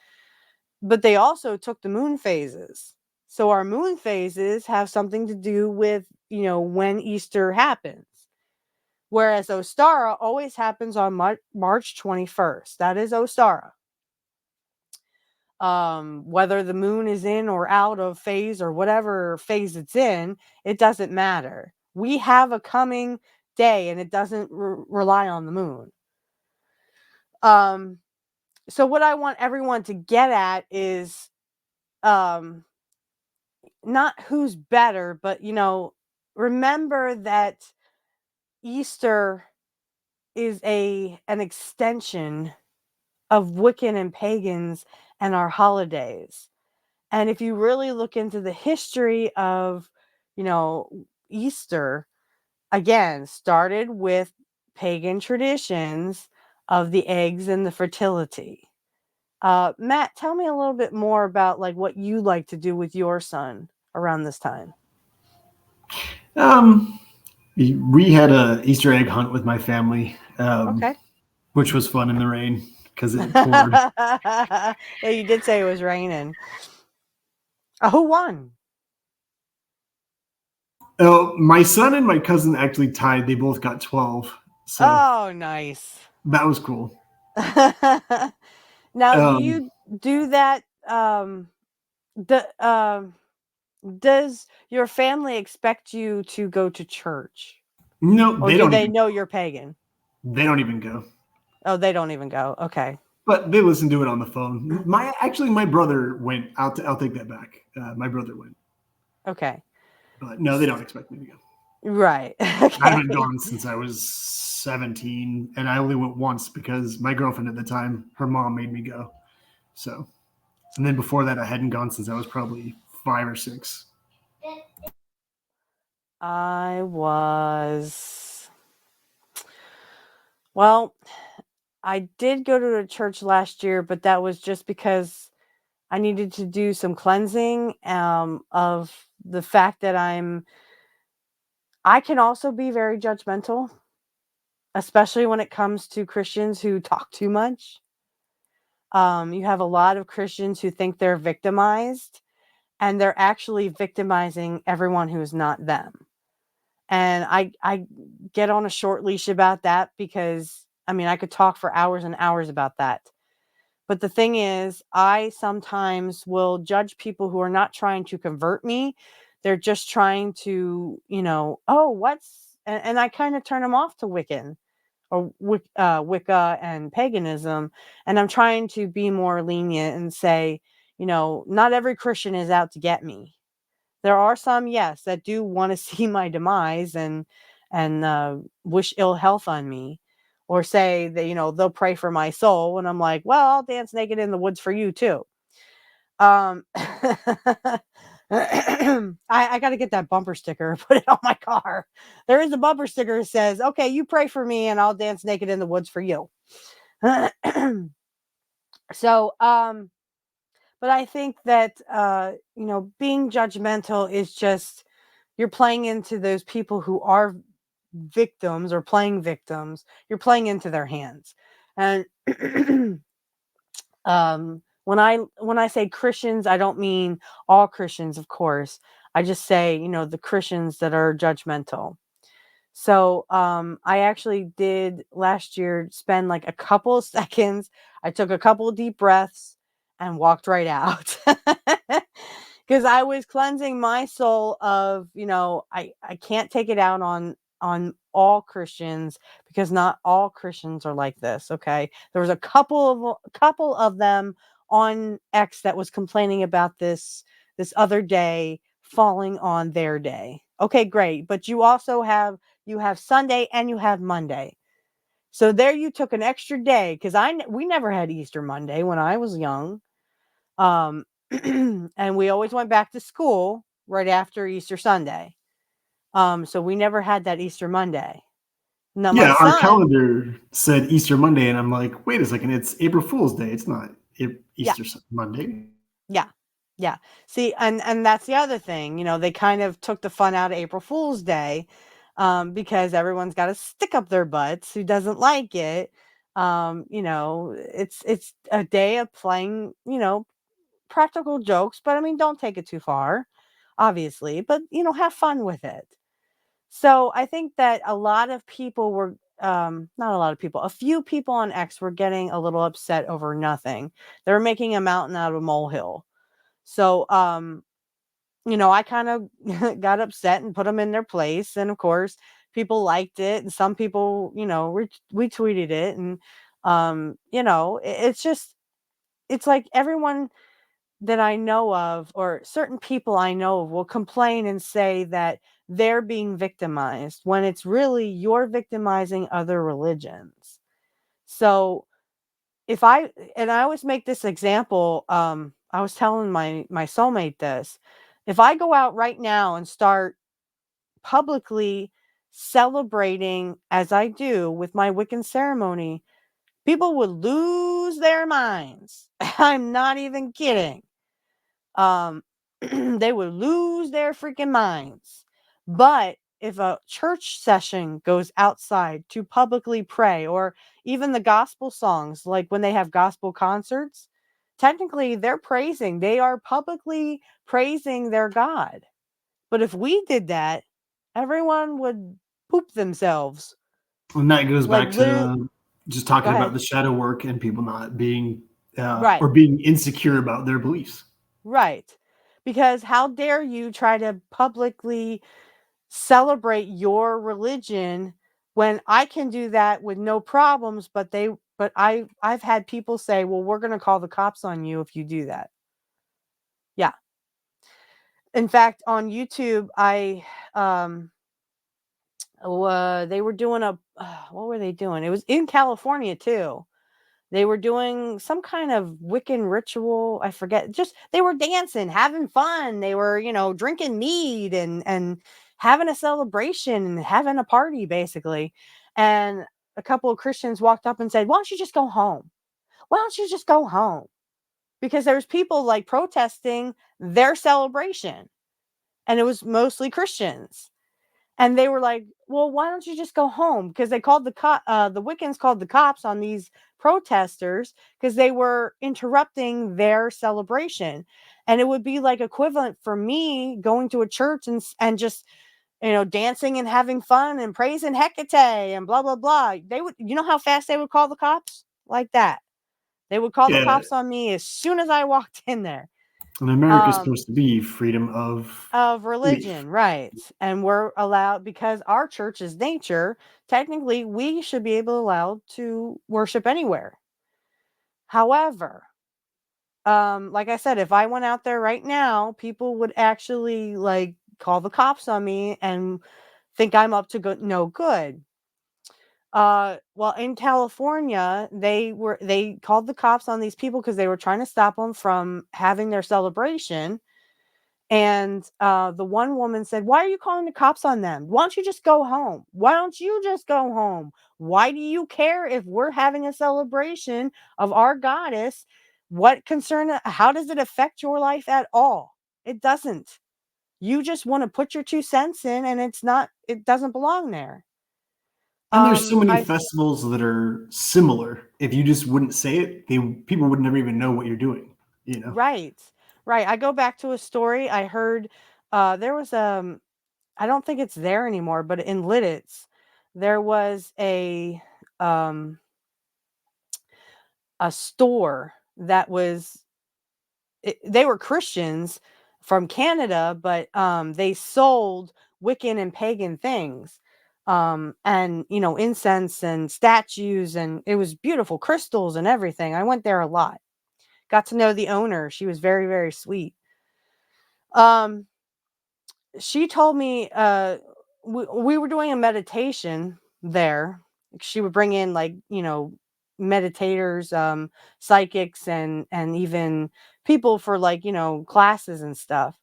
but they also took the moon phases. So our moon phases have something to do with, when Easter happens. Whereas Ostara always happens on March 21st. That is Ostara. Whether the moon is in or out of phase or whatever phase it's in, it doesn't matter. We have a coming day and it doesn't rely on the moon. Um, so what I want everyone to get at is, um, not who's better, but remember that Easter is an extension of Wiccan and pagans and our holidays. And if you really look into the history of, you know, Easter, again, started with pagan traditions of the eggs and the fertility. Matt, tell me a little bit more about like what you like to do with your son around this time. Um, we had a Easter egg hunt with my family, Okay. which was fun in the rain because it poured. Yeah, you did say it was raining. Who won? Oh, my son and my cousin actually tied. They both got 12, so Oh, nice. that was cool. Now, do Um, you do that? The Does your family expect you to go to church? No, Or do they know you're pagan? they don't even go. Oh, they don't even go. Okay. But they listen to it on the phone. My brother went. I'll take that back. My brother went, Okay. but no, they don't expect me to go. Right. I haven't Okay. gone since I was 17, and I only went once because my girlfriend at the time, her mom made me go. So, and then before that, I hadn't gone since I was probably 5 or 6. I was, well, I did go to a church last year, but that was just because I needed to do some cleansing of the fact that I can also be very judgmental, especially when it comes to Christians who talk too much. You have a lot of Christians who think they're victimized, and they're actually victimizing everyone who is not them. And I get on a short leash about that because I mean I could talk for hours and hours about that. But the thing is, I sometimes will judge people who are not trying to convert me. They're just trying to, oh, and I kind of turn them off to Wiccan or Wicca and paganism. And I'm trying to be more lenient and say, not every Christian is out to get me. There are some, yes, that do want to see my demise and wish ill health on me, or say that they'll pray for my soul, and I'm like, well, I'll dance naked in the woods for you too. I got to get that bumper sticker, put it on my car. There is a bumper sticker that says, "Okay, you pray for me, and I'll dance naked in the woods for you." So, but I think that being judgmental is just you're playing into those people who are victims or playing victims. You're playing into their hands. And when I say Christians, I don't mean all Christians, of course. I just say, the Christians that are judgmental. So I actually did last year spend like a couple of seconds. I took a couple of deep breaths and walked right out. Because I was cleansing my soul of, I can't take it out on all Christians because not all Christians are like this. Okay. There was a couple of them on X that was complaining about this other day falling on their day. Okay, great. But you have Sunday and you have Monday. So there you took an extra day because we never had Easter Monday when I was young. Um, and we always went back to school right after Easter Sunday. So we never had that Easter Monday. Now my Yeah, our son, calendar said Easter Monday, and I'm like, wait a second, it's April Fool's Day. It's not yeah, Easter Monday. yeah, yeah. See, and that's the other thing. They kind of took the fun out of April Fool's Day, because everyone's got to stick up their butts who doesn't like it. It's a day of playing, practical jokes, but I mean, don't take it too far, obviously, but have fun with it. So I think that a lot of people were, not a lot of people, a few people on X were getting a little upset over nothing. They were making a mountain out of a molehill. So, I kind of got upset and put them in their place. And of course, people liked it, and some people, retweeted it. And, it's just, it's like everyone that I know of, or certain people I know of, will complain and say that they're being victimized when it's really you're victimizing other religions. So if I and I always make this example, I was telling my soulmate this. If I go out right now and start publicly celebrating as I do with my Wiccan ceremony, people would lose their minds. I'm not even kidding. um they would lose their freaking minds. But if a church session goes outside to publicly pray, or even the gospel songs, like when they have gospel concerts, technically they are publicly praising their God. But if we did that, everyone would poop themselves. And that goes Like back literally. to just Go talking about ahead. the shadow work and people not being Right. or being insecure about their beliefs. Right. Because how dare you try to publicly celebrate your religion when I can do that with no problems, but I've had people say, "Well, we're going to call the cops on you if you do that." Yeah. In fact, on YouTube, um they were doing a what were they doing? It was in California too. They were doing some kind of Wiccan ritual. I forget. Just they were dancing, having fun. They were, drinking mead and having a celebration and having a party basically. And a couple of Christians walked up and said, "Why don't you just go home? Why don't you just go home?" Because there's people like protesting their celebration, and it was mostly Christians. And they were like, "Well, why don't you just go home?" Because they called the Wiccans called the cops on these protesters because they were interrupting their celebration. And it would be like equivalent for me going to a church and just dancing and having fun and praising Hecate and blah blah blah. They would, how fast they would call the cops like that. They would call the Yeah, cops on me as soon as I walked in there. and America's Um, supposed to be freedom of Of belief. religion, right. And we're allowed, because our church is nature, technically we should be able allowed to worship anywhere. However, like I said, if I went out there right now, people would actually like call the cops on me and think I'm up to no good. Well, in California, they called the cops on these people because they were trying to stop them from having their celebration. And the one woman said, "Why are you calling the cops on them? Why don't you just go home? Why don't you just go home? Why do you care if we're having a celebration of our goddess? What concern? How does it affect your life at all? It doesn't. You just want to put your 2 cents in, and it's not. It doesn't belong there." And there's so many I festivals that are similar. If you just wouldn't say it, people would never even know what you're doing. You know. Right, right. I go back to a story I heard. There was I don't think it's there anymore, but in Lidditz, there was um a store that was they were Christians from Canada, but they sold Wiccan and pagan things. And incense and statues, and it was beautiful crystals and everything. I went there a lot. Got to know the owner. She was very, very sweet. Um she told me we were doing a meditation there. She would bring in like, meditators, psychics, and even people for like, classes and stuff.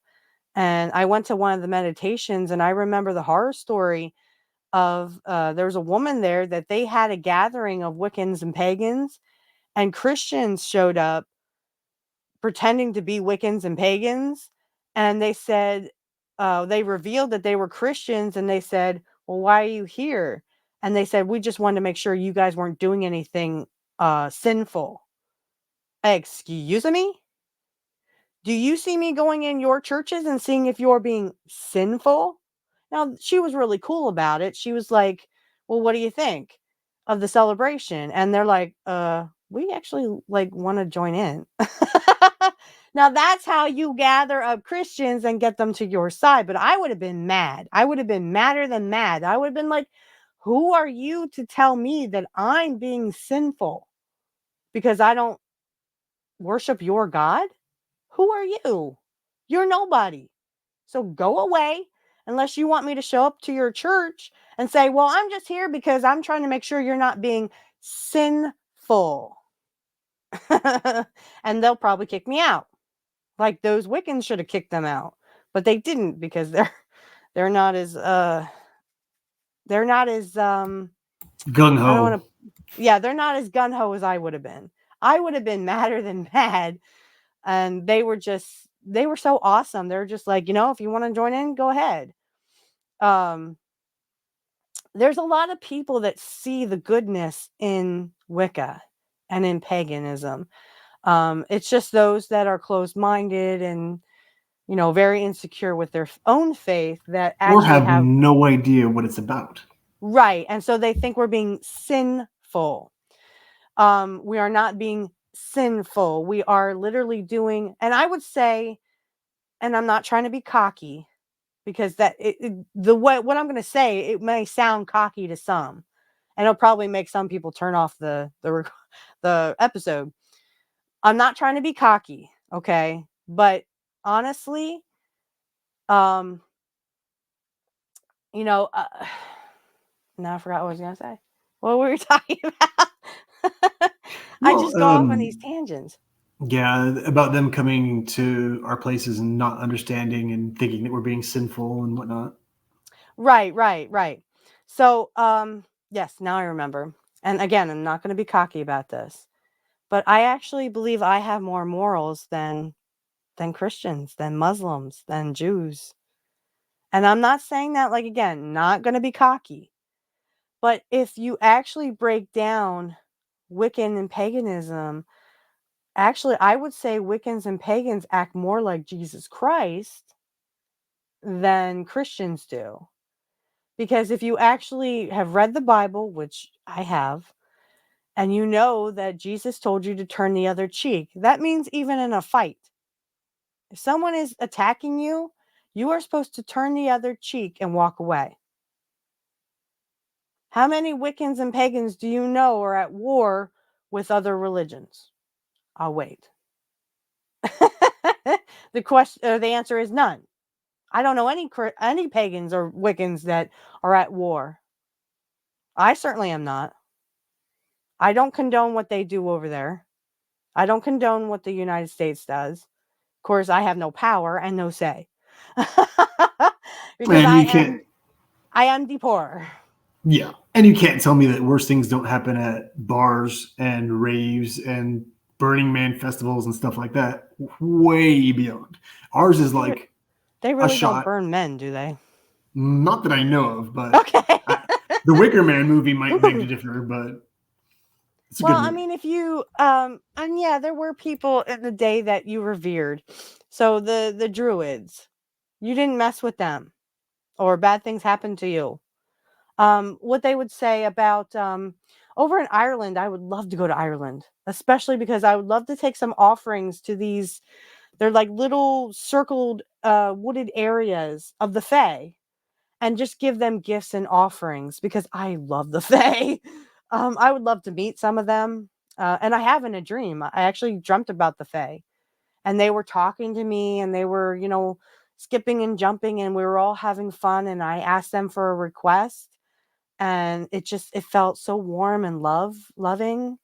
And I went to one of the meditations, and I remember the horror story of there was a woman there that they had a gathering of Wiccans and pagans, and Christians showed up pretending to be Wiccans and pagans, and they said, they revealed that they were Christians, and they said, "Well, why are you here?" And they said, "We just wanted to make sure you guys weren't doing anything sinful." Excuse me? Do you see me going in your churches and seeing if you're being sinful? Now, she was really cool about it. She was like, "Well, what do you think of the celebration?" And they're like, we actually like want to join in." Now, that's how you gather up Christians and get them to your side. But I would have been mad. I would have been madder than mad. I would have been like, "Who are you to tell me that I'm being sinful because I don't worship your God? Who are you? You're nobody. So go away unless you want me to show up to your church and say, 'Well, I'm just here because I'm trying to make sure you're not being sinful.'" And they'll probably kick me out. Like those Wiccans should have kicked them out, but they didn't because they're not as they're not as Gung I don't ho. want to yeah, they're not as gun ho as I would have been. I would have been madder than mad, and they were so awesome. They're just like, "If you want to join in, go ahead." Um there's a lot of people that see the goodness in Wicca and in paganism. It's just those that are closed-minded and, very insecure with their own faith that Or actually have have no idea what it's about. right. And so they think we're being sinful. We are not being sinful. We are literally doing, and I would say, and I'm not trying to be cocky because the what I'm going to say, it may sound cocky to some, and it'll probably make some people turn off the episode. I'm not trying to be cocky, okay? But honestly, um, you know, now I forgot what I was gonna say. What were we talking about? I Well, just go off on these tangents. yeah, about them coming to our places and not understanding and thinking that we're being sinful and whatnot. Right, right, right. So, yes, now I remember. And again, I'm not going to be cocky about this, but I actually believe I have more morals than Christians, than Muslims, than Jews. And I'm not saying that, like, again, not going to be cocky. But if you actually break down Wiccan and paganism, actually, I would say Wiccans and pagans act more like Jesus Christ than Christians do. Because if you actually have read the Bible, which I have, and you know that Jesus told you to turn the other cheek, that means even in a fight, if someone is attacking you, you are supposed to turn the other cheek and walk away. How many Wiccans and pagans do you know are at war with other religions? I'll wait. The answer is none. I don't know any pagans or Wiccans that are at war. I certainly am not. I don't condone what they do over there. I don't condone what the United States does. Of course, I have no power and no say. Because And you can't, I am the poor. yeah, and you can't tell me that worse things don't happen at bars and raves and Burning Man festivals and stuff like that. Way beyond. Ours is They, re- like they a really don't shot. burn men, do they? Not that I know of, but Okay. I, the Wicker Man movie might beg to differ, but it's a Well, good I movie. mean, if you and yeah, there were people in the day that you revered. So the druids, you didn't mess with them, or bad things happened to you. What they would say about over in Ireland, I would love to go to Ireland, especially because I would love to take some offerings to these. They're like little circled wooded areas of the Fae, and just give them gifts and offerings because I love the Fae. I would love to meet some of them. And I have in a dream. I actually dreamt about the Fae, and they were talking to me, and they were, skipping and jumping, and we were all having fun. And I asked them for a request, and it felt so warm and loving.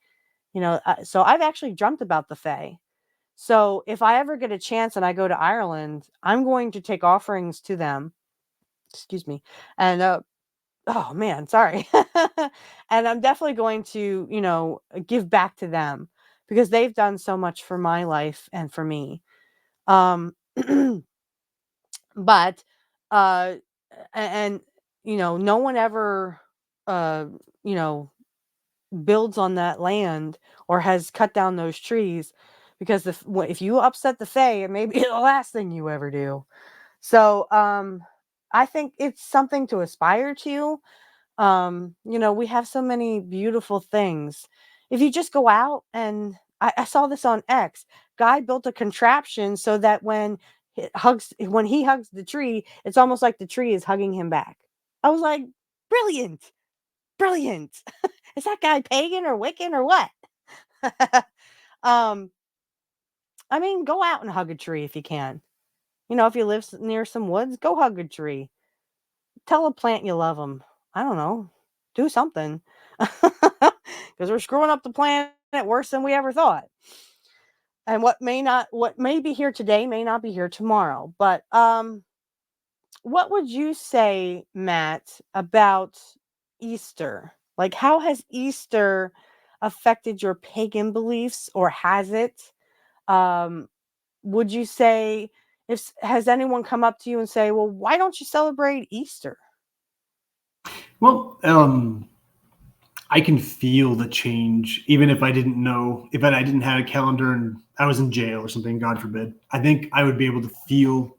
So I've actually dreamt about the Fae. So if I ever get a chance and I go to Ireland, I'm going to take offerings to them. Excuse me, and oh man, sorry. And I'm definitely going to, give back to them because they've done so much for my life and for me. Um but uh and no one ever uh you know builds on that land or has cut down those trees because if you upset the Fae, it may be the last thing you ever do. So I think it's something to aspire to. We have so many beautiful things. If you just go out, and I saw this on X, guy built a contraption so that when he hugs the tree, it's almost like the tree is hugging him back. I was like, brilliant, brilliant. Is that guy pagan or Wiccan or what? um, I mean, go out and hug a tree if you can. If you live near some woods, go hug a tree. Tell a plant you love them. I don't know. Do something. Because we're screwing up the planet worse than we ever thought. And what may be here today may not be here tomorrow. But what would you say, Matt, about Easter? Like, how has Easter affected your pagan beliefs, or has it? Um, would you say, if has anyone come up to you and say, "Well, why don't you celebrate Easter?" Well, I can feel the change, even if I didn't know, if I didn't have a calendar and I was in jail or something, God forbid. I think I would be able to feel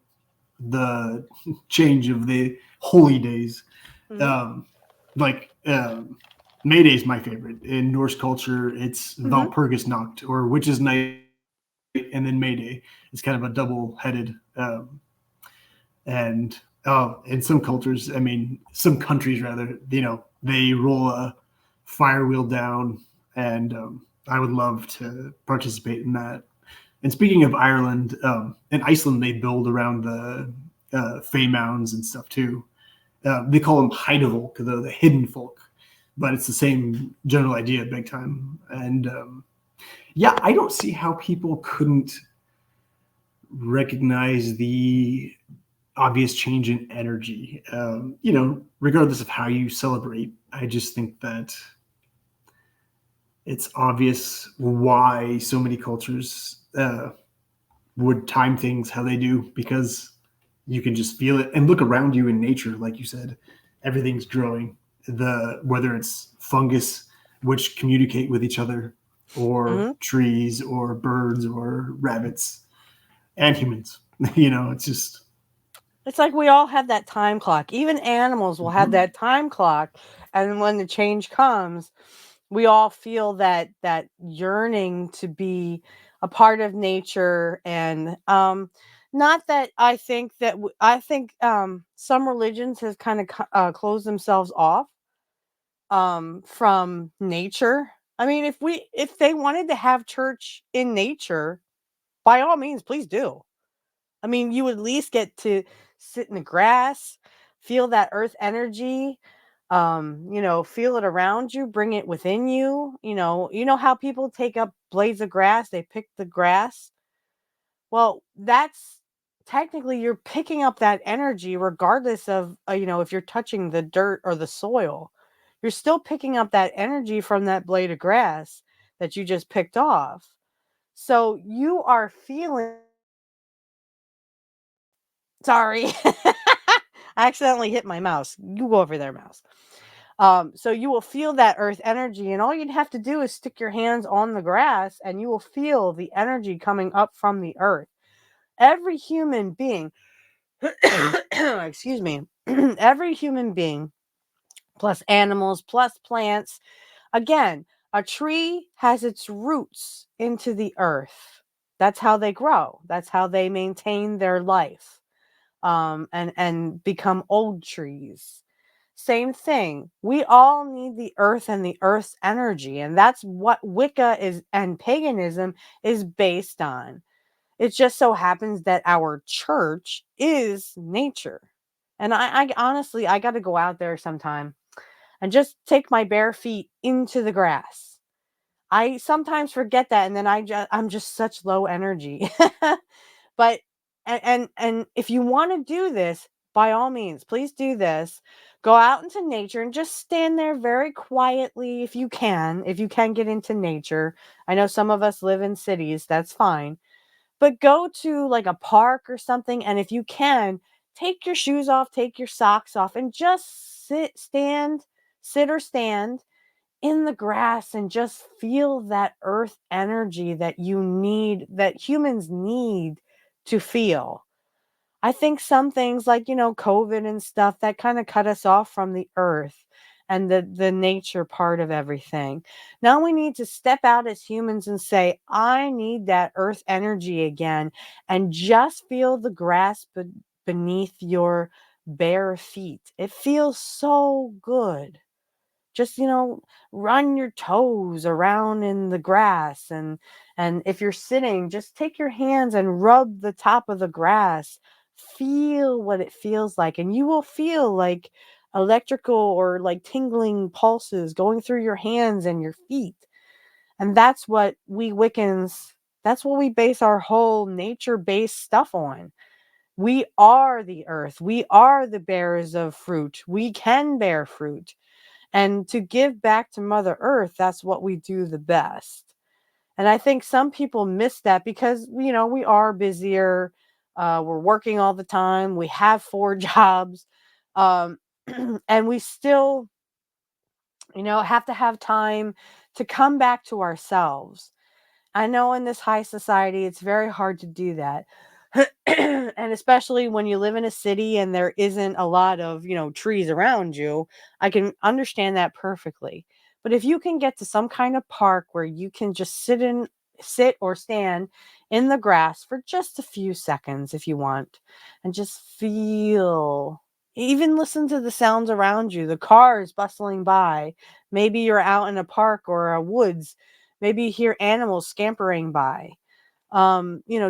the change of the holy days. Hmm. Um, like May Day is my favorite. In Norse culture, it's Hmm. Walpurgisnacht or Witches' Night in and then May Day. It's kind of a double-headed, and in some cultures, I mean, some countries rather, they roll a fire wheel down, and I would love to participate in that. And speaking of Ireland, in Iceland, they build around the Fey mounds and stuff too. They call them Heidevolk, the hidden folk, but it's the same general idea, big time. And yeah, I don't see how people couldn't recognize the obvious change in energy. Regardless of how you celebrate, I just think that it's obvious why so many cultures would time things how they do, because you can just feel it and look around you in nature. Like you said, everything's growing, whether it's fungus which communicate with each other, or Mhm. trees, or birds, or rabbits, and humans. It's just It's like we all have that time clock. Even animals will have mhm. that time clock, and when the change comes, we all feel that yearning to be a part of nature. And not that I think that I think some religions have kind of closed themselves off from nature. I mean, if they wanted to have church in nature, by all means, please do. I mean, you would at least get to sit in the grass, feel that earth energy, feel it around you, bring it within you. You know how people take up blades of grass, they pick the grass. Well, that's technically you're picking up that energy regardless of, if you're touching the dirt or the soil. You're still picking up that energy from that blade of grass that you just picked off. So you are feeling. Sorry. I accidentally hit my mouse. You go over there, mouse. So you will feel that earth energy, and all you'd have to do is stick your hands on the grass, and you will feel the energy coming up from the earth. Every human being, excuse me, every human being, plus animals, plus plants. Again, a tree has its roots into the earth. That's how they grow. That's how they maintain their life. And become old trees. Same thing. We all need the earth and the earth's energy, and that's what Wicca is and paganism is based on. It just so happens that our church is nature. And I honestly, I got to go out there sometime and just take my bare feet into the grass. I sometimes forget that, and then I'm just such low energy. But and if you want to do this, by all means, please do this. Go out into nature and just stand there very quietly if you can. If you can get into nature. I know some of us live in cities, that's fine. But go to like a park or something, and if you can, take your shoes off, take your socks off, and just sit or stand in the grass and just feel that earth energy that you need, that humans need to feel. I think some things like, COVID and stuff that kind of cut us off from the earth and the nature part of everything. Now we need to step out as humans and say, I need that earth energy again, and just feel the grass beneath your bare feet. It feels so good. Just, run your toes around in the grass, and if you're sitting, just take your hands and rub the top of the grass. Feel what it feels like, and you will feel like electrical or like tingling pulses going through your hands and your feet. And that's what we Wiccans, that's what we base our whole nature-based stuff on. We are the earth. We are the bearers of fruit. We can bear fruit. And to give back to Mother Earth, that's what we do the best. And I think some people miss that because, we are busier. We're working all the time. We have 4 jobs. Um, and we still, have to have time to come back to ourselves. I know in this high society, it's very hard to do that. And especially when you live in a city and there isn't a lot of, trees around you, I can understand that perfectly. But if you can get to some kind of park where you can just sit or stand in the grass for just a few seconds if you want, and just feel, even listen to the sounds around you, the cars bustling by. Maybe you're out in a park or a woods. Maybe you hear animals scampering by.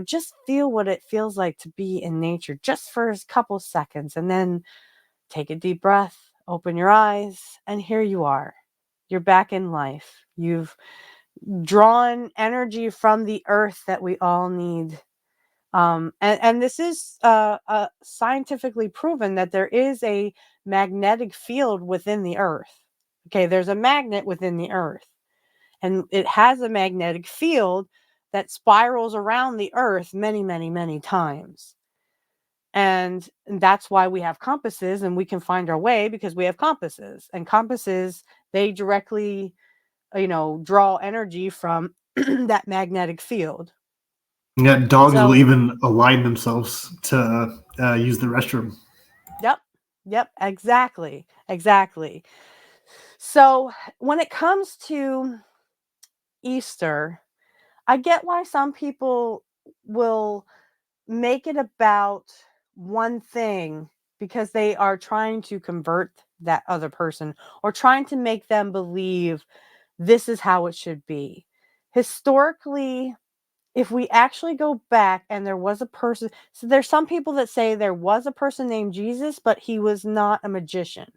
Just feel what it feels like to be in nature just for a couple seconds, and then take a deep breath, open your eyes, and here you are. You're back in life. You've drawn energy from the earth that we all need. And this is scientifically proven that there is a magnetic field within the earth. Okay, there's a magnet within the earth, and it has a magnetic field that spirals around the earth many, many, many times. And that's why we have compasses, and we can find our way because we have compasses. And compasses, they directly, draw energy from that magnetic field. Yeah, dogs will So, even align themselves to use the restroom. yep, yep, exactly, exactly. So, when it comes to Easter, I get why some people will make it about one thing because they are trying to convert that other person or trying to make them believe this is how it should be. Historically, if we actually go back and there was a person, so there's some people that say there was a person named Jesus, but he was not a magician,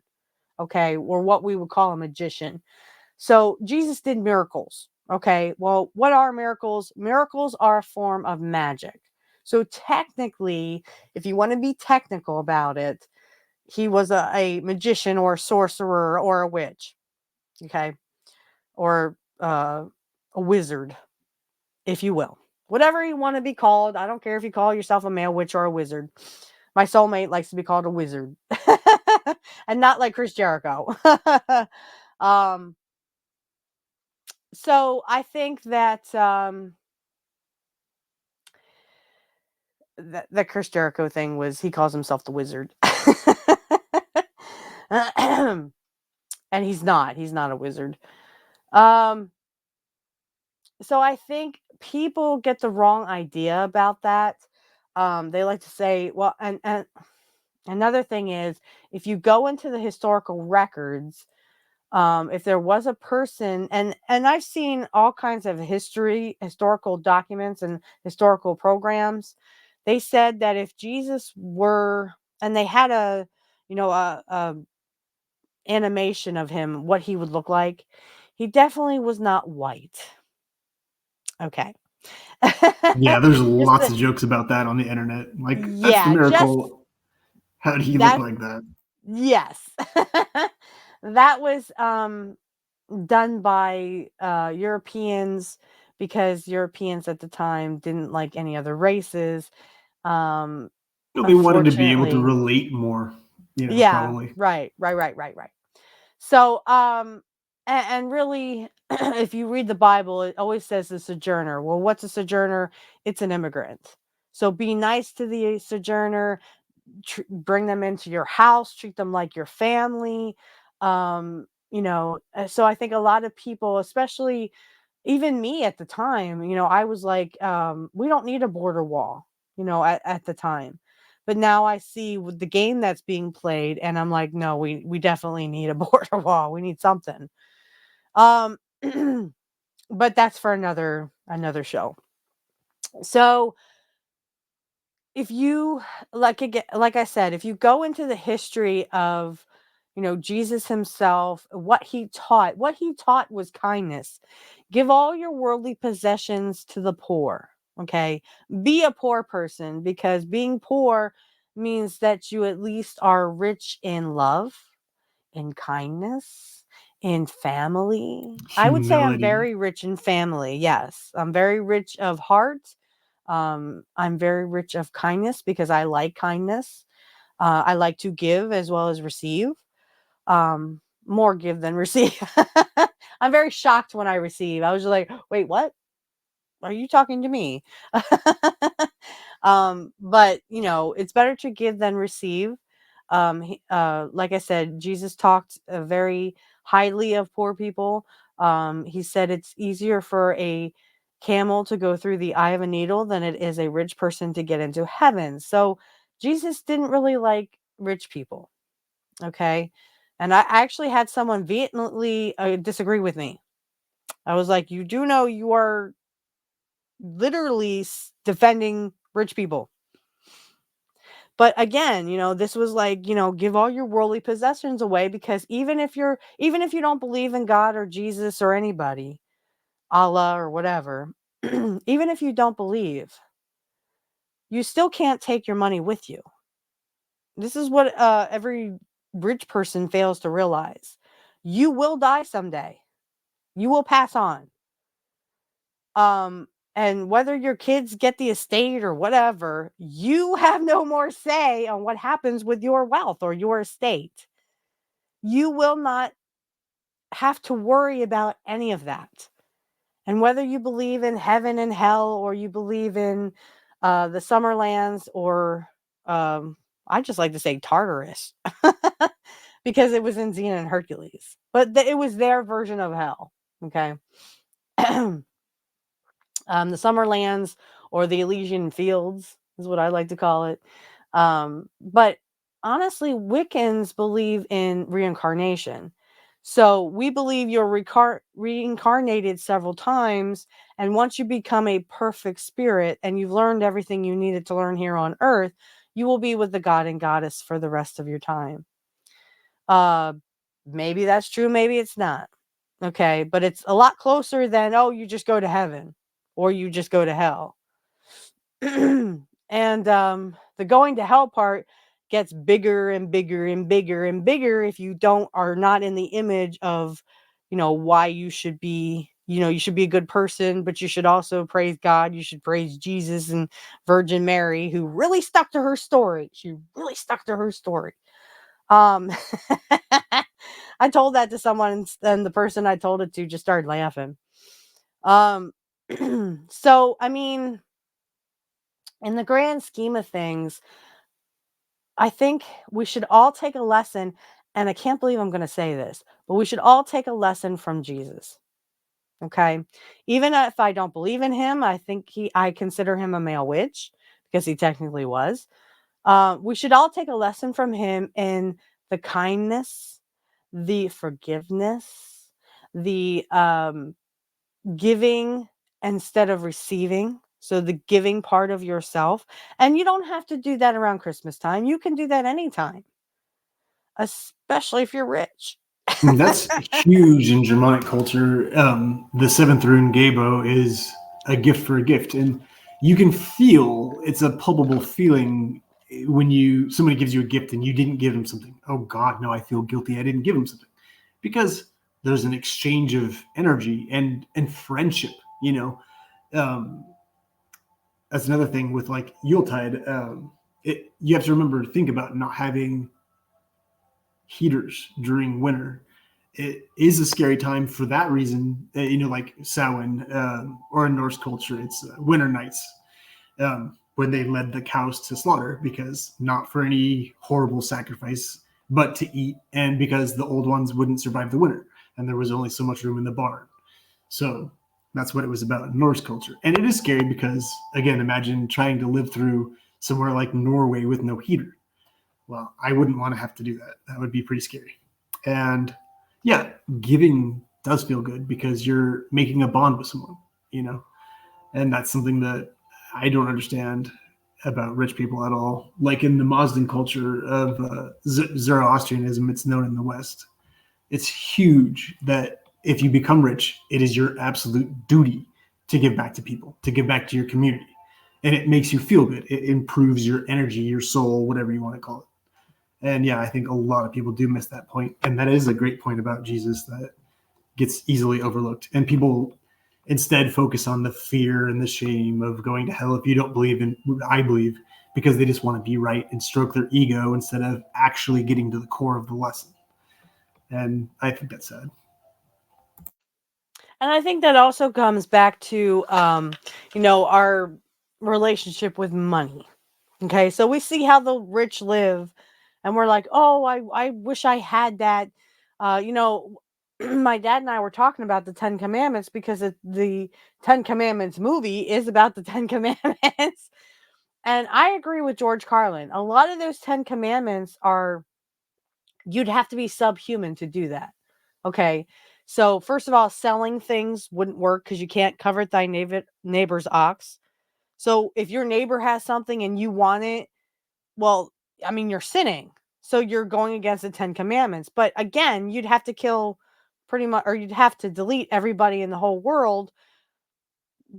okay, or what we would call a magician. So Jesus did miracles. Okay. Well, what are miracles? Miracles are a form of magic. So technically, if you want to be technical about it, he was a magician or a sorcerer or a witch. Okay. Or a wizard, if you will. Whatever you want to be called. I don't care if you call yourself a male witch or a wizard. My soulmate likes to be called a wizard. And not like Chris Jericho. um, so I think that the Chris Jericho thing was he calls himself the Wizard, and he's not. He's not a wizard. Um, so I think people get the wrong idea about that. They like to say, well, and another thing is, if you go into the historical records, if there was a person, and I've seen all kinds of historical documents and historical programs, they said that if Jesus were, and they had a, a animation of him, what he would look like, he definitely was not white. Okay. Yeah, there's Just lots the, of jokes about that on the internet. Like, that's the yeah, just miracle. How did he look that, like that? yes. That was done by Europeans because Europeans at the time didn't like any other races. Um, They wanted to be able to Unfortunately, relate more, yeah, probably. right, right, right, right, right. So, and really, if you read the Bible, it always says the sojourner. Well, what's a sojourner? It's an immigrant. So be nice to the sojourner, bring them into your house, treat them like your family. So I think a lot of people, especially even me at the time, I was like, we don't need a border wall, at the time. But now I see with the game that's being played, and I'm like, no, we definitely need a border wall. We need something. Um, but that's for another show. So if you, like I said, if you go into the history of, Jesus himself, what he taught was kindness. Give all your worldly possessions to the poor. Okay, be a poor person, because being poor means that you at least are rich in love, in kindness, in family. I would say I'm Humility. very rich in family. Yes, I'm very rich of heart. I'm very rich of kindness because I like kindness. I like to give as well as receive. More give than receive. I'm very shocked when I receive. I was just like, wait, what? Are you talking to me? But it's better to give than receive. Like I said, Jesus talked very highly of poor people. He said it's easier for a camel to go through the eye of a needle than it is a rich person to get into heaven. So Jesus didn't really like rich people. Okay. And I actually had someone vehemently disagree with me. I was like, you do know you are literally defending rich people. But again, this was like, give all your worldly possessions away, because even if you don't believe in God or Jesus or anybody, Allah or whatever, even if you don't believe, you still can't take your money with you. This is what every rich person fails to realize. You will die someday. You will pass on. Um, and whether your kids get the estate or whatever, you have no more say on what happens with your wealth or your estate. You will not have to worry about any of that. And whether you believe in heaven and hell, or you believe in the Summerlands, or I just like to say Tartarus, because it was in Xena and Hercules, but it was their version of hell. Okay. The Summerlands, or the Elysian Fields, is what I like to call it. But honestly, Wiccans believe in reincarnation. So we believe you're reincarnated several times. And once you become a perfect spirit and you've learned everything you needed to learn here on earth, you will be with the god and goddess for the rest of your time. Uh, Maybe that's true, maybe it's not. Okay, but it's a lot closer than, oh, you just go to heaven or you just go to hell. And the going to hell part gets bigger and bigger and bigger and bigger if you don't are not in the image of, why you should be. You should be a good person, but you should also praise God. You should praise Jesus and Virgin Mary, who really stuck to her story. She really stuck to her story. Um, I told that to someone, and the person I told it to just started laughing. Um, so I mean, in the grand scheme of things, I think we should all take a lesson, and I can't believe I'm going to say this, but we should all take a lesson from Jesus. Okay, even if I don't believe in him, I consider him a male witch, because he technically was. We should all take a lesson from him in the kindness, the forgiveness, the giving instead of receiving. So the giving part of yourself. And you don't have to do that around Christmas time. You can do that anytime, especially if you're rich. That's huge in Germanic culture. The seventh rune Gabo is a gift for a gift, and you can feel it's a palpable feeling when somebody gives you a gift and you didn't give them something. Oh God, no, I feel guilty. I didn't give them something, because there's an exchange of energy and friendship. Um, that's another thing with like Yuletide. You have to think about not having heaters during winter. It is a scary time for that reason. Like Samhain, or in Norse culture, it's winter nights, when they led the cows to slaughter, because not for any horrible sacrifice, but to eat, and because the old ones wouldn't survive the winter, and there was only so much room in the barn. So that's what it was about in Norse culture. And it is scary because, again, imagine trying to live through somewhere like Norway with no heater. Well, I wouldn't want to have to do that. That would be pretty scary. And yeah, giving does feel good because you're making a bond with someone, you know, and that's something that I don't understand about rich people at all. Like in the Mazdan culture of Zoroastrianism, it's known in the West. It's huge that if you become rich, it is your absolute duty to give back to people, to give back to your community. And it makes you feel good. It improves your energy, your soul, whatever you want to call it. And yeah, I think a lot of people do miss that point. And that is a great point about Jesus that gets easily overlooked. And people instead focus on the fear and the shame of going to hell if you don't believe in what I believe, because they just want to be right and stroke their ego instead of actually getting to the core of the lesson. And I think that's sad. And I think that also comes back to, our relationship with money. Okay. So we see how the rich live, and we're like, oh, I wish I had that. You know, my dad and I were talking about the Ten Commandments because the Ten Commandments movie is about the Ten Commandments. And I agree with George Carlin. A lot of those Ten Commandments are, you'd have to be subhuman to do that. Okay. So, first of all, selling things wouldn't work because you can't covet thy neighbor's ox. So, if your neighbor has something and you want it, well, I mean, you're sinning. So, you're going against the Ten Commandments. But again, you'd have to kill pretty much, or you'd have to delete everybody in the whole world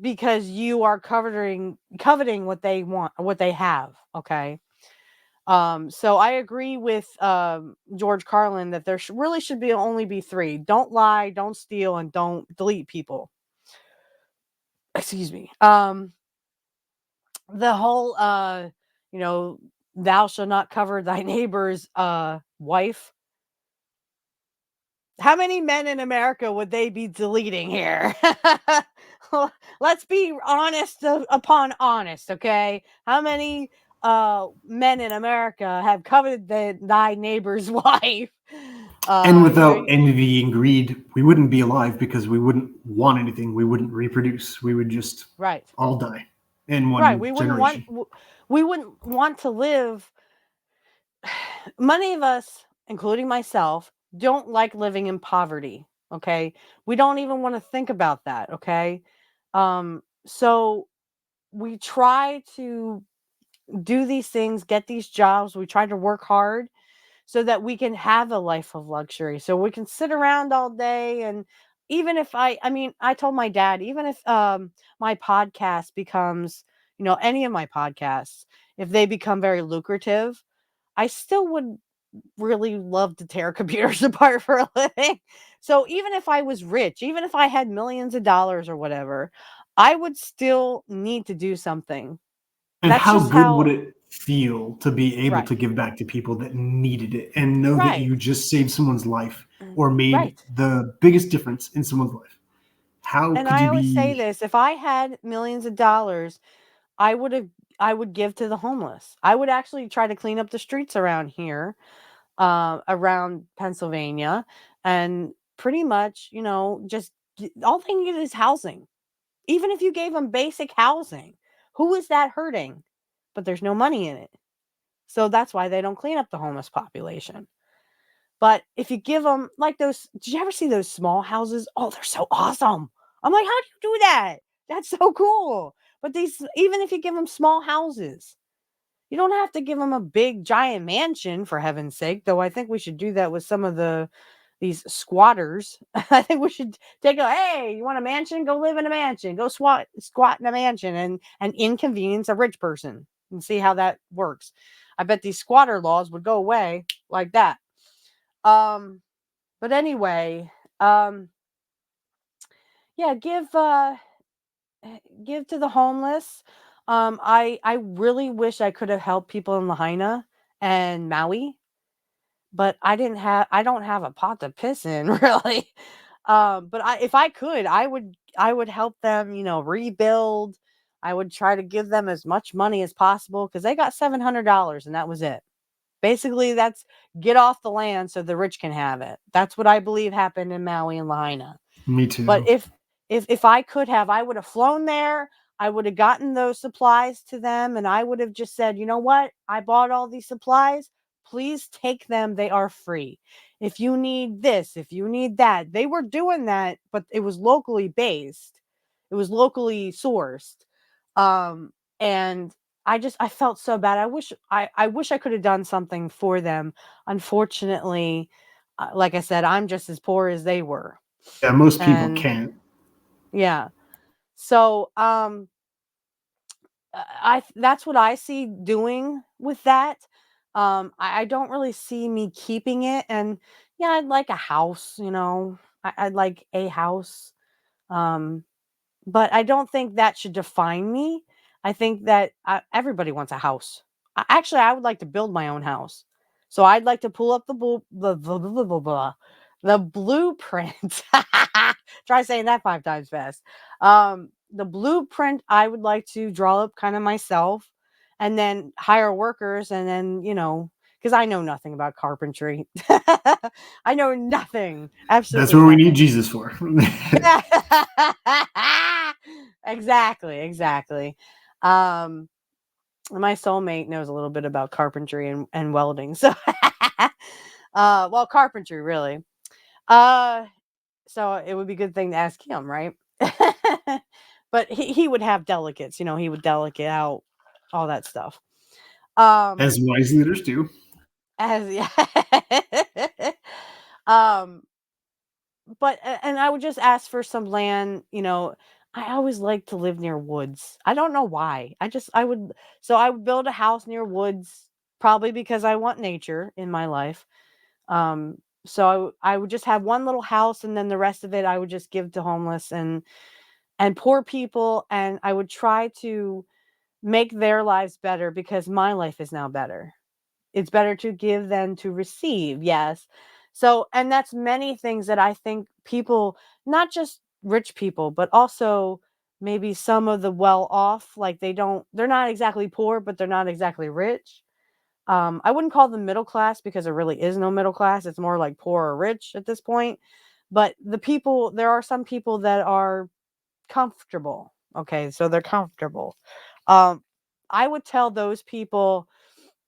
because you are coveting what they want, what they have. Okay. So I agree with George Carlin that there really should be only be three: don't lie, don't steal, and don't delete people. Excuse me. The whole you know, thou shalt not cover thy neighbor's wife. How many men in America would they be deleting here? Let's be honest upon honest, okay? How many men in America have coveted thy neighbor's wife? And without You envy and greed, we wouldn't be alive because we wouldn't want anything. We wouldn't reproduce. We would just right. all die in Right. one generation. We wouldn't want to live. Many of us, including myself, don't like living in poverty, okay? We don't even want to think about that, okay? So we try to do these things, get these jobs, we try to work hard so that we can have a life of luxury. So we can sit around all day, and even if I mean, I told my dad, even if my podcast becomes, any of my podcasts, if they become very lucrative, I still would really love to tear computers apart for a living. So even if I was rich, even if I had millions of dollars or whatever, I would still need to do something. And That's how just good would how. it feel to be able Right. to give back to people that needed it and know that Right. you just saved someone's life Mm, or made right. the biggest difference in someone's life? How And could I you always say be? this, if I had millions of dollars, I would have I would give to the homeless. I would actually try to clean up the streets around here, around Pennsylvania, and pretty much, just all they need is housing. Even if you gave them basic housing, who is that hurting? But there's no money in it. So that's why they don't clean up the homeless population. But if you give them like those, did you ever see those small houses? Oh, they're so awesome. I'm like, how do you do that? That's so cool. But these, even if you give them small houses, you don't have to give them a big giant mansion for heaven's sake. Though I think we should do that with some of these squatters. I think we should take a, hey, you want a mansion? Go live in a mansion. Go squat in a mansion and inconvenience a rich person and see how that works. I bet these squatter laws would go away like that. Um, but anyway, um, yeah, give to the homeless. I really wish I could have helped people in Lahaina and Maui, but I don't have a pot to piss in really. But if I could, I would help them, rebuild. I would try to give them as much money as possible because they got $700 and that was it. Basically, that's get off the land so the rich can have it. That's what I believe happened in Maui and Lahaina. Me But too. if I could have, I would have flown there. I would have gotten those supplies to them, and I would have just said, you know what? I bought all these supplies. Please take them. They are free. If you need this, if you need that, they were doing that, but it was locally based. It was locally sourced. And I felt so bad. I wish I could have done something for them. Unfortunately, like I said, I'm just as poor as they were. Yeah, most people And can't. yeah. So, that's what I see doing with that. I don't really see me keeping it. And yeah, I'd like a house, I'd like a house. Um, but I don't think that should define me. I think that everybody wants a house. Actually, I would like to build my own house. So I'd like to pull up the blueprint. Try saying that 5 times fast. The blueprint I would like to draw up kind of myself, and then hire workers, and then because I know nothing about carpentry. I know nothing, That's absolutely what we need nothing. Jesus for. Exactly, exactly. Um, my soulmate knows a little bit about carpentry and welding. So, well, carpentry really. Uh, so it would be a good thing to ask him, right? But he would have delegates, he would delegate out all that stuff. As Um, wise leaders do. as yeah. um, but and I would just ask for some land, I always like to live near woods. I don't know why. I would build a house near woods probably because I want nature in my life. Um so I would just have one little house, and then the rest of it I would just give to homeless and poor people, and I would try to make their lives better because my life is now better. It's better to give than to receive, yes. So, and that's many things that I think people, not just rich people, but also maybe some of the well off, like they're not exactly poor, but they're not exactly rich. I wouldn't call them middle class because there really is no middle class. It's more like poor or rich at this point. But there are some people that are comfortable. Okay, so they're comfortable. Um, I would tell those people,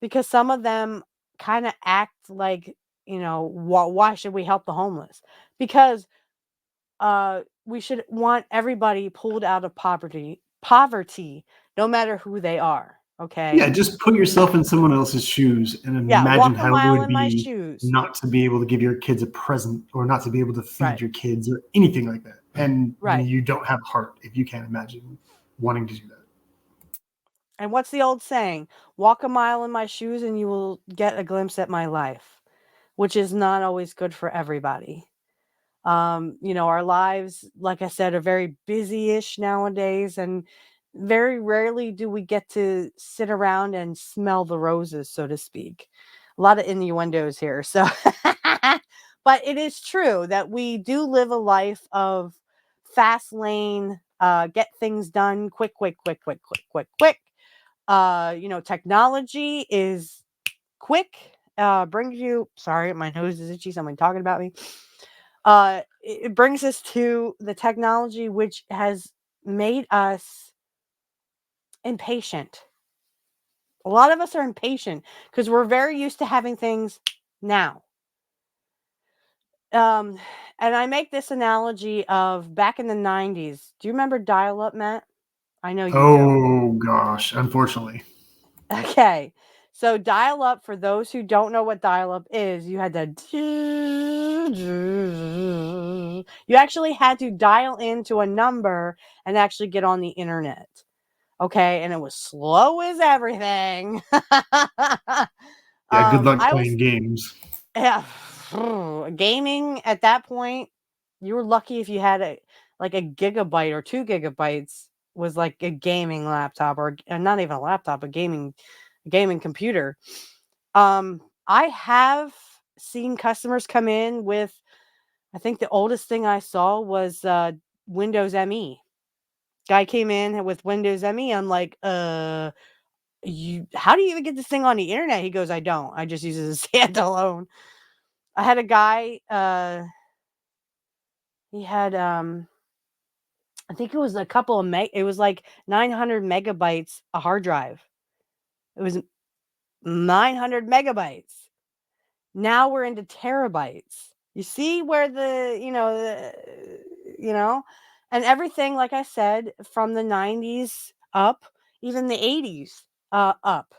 because some of them kind of act like, why should we help the homeless? Because we should want everybody pulled out of poverty, no matter who they are. Yeah, Okay. just put yourself in someone else's shoes and Yeah, imagine walk a how it mile would in my be shoes. not to be able to give your kids a present or not to be able to feed Right. your kids or anything like that. And Right. you don't have heart if you can't imagine wanting to do that. And what's the old saying? Walk a mile in my shoes and you will get a glimpse at my life, which is not always good for everybody. Our lives, like I said, are very busy-ish nowadays, and very rarely do we get to sit around and smell the roses, so to speak. A lot of innuendos here. So, but it is true that we do live a life of fast lane, get things done quick, quick, quick, quick, quick, quick, quick. Technology is quick. Brings you. Sorry, my nose is itchy. Someone talking about me. It brings us to the technology, which has made us impatient. A lot of us are impatient because we're very used to having things now. Um, and I make this analogy of back in the 90s. Do you remember dial up, Matt? I know you do. Oh gosh, unfortunately. Okay. So dial up, for those who don't know what dial up is, you actually had to dial into a number and actually get on the internet. Okay, and it was slow as everything. Yeah, good luck I was playing games. yeah, gaming at that point, you were lucky if you had a gigabyte or 2 gigabytes was like a gaming laptop, or not even a laptop, a gaming computer. I have seen customers come in with, I think the oldest thing I saw was Windows ME. Guy came in with Windows ME. I'm like, you how do you even get this thing on the internet? He goes, I don't. I just use it as a standalone. I had a guy, he had I think it was a couple of it was like 900 megabytes a hard drive. It was 900 megabytes. Now we're into terabytes. You see where you know, and everything, like I said, from the 90s up, even the 80s up.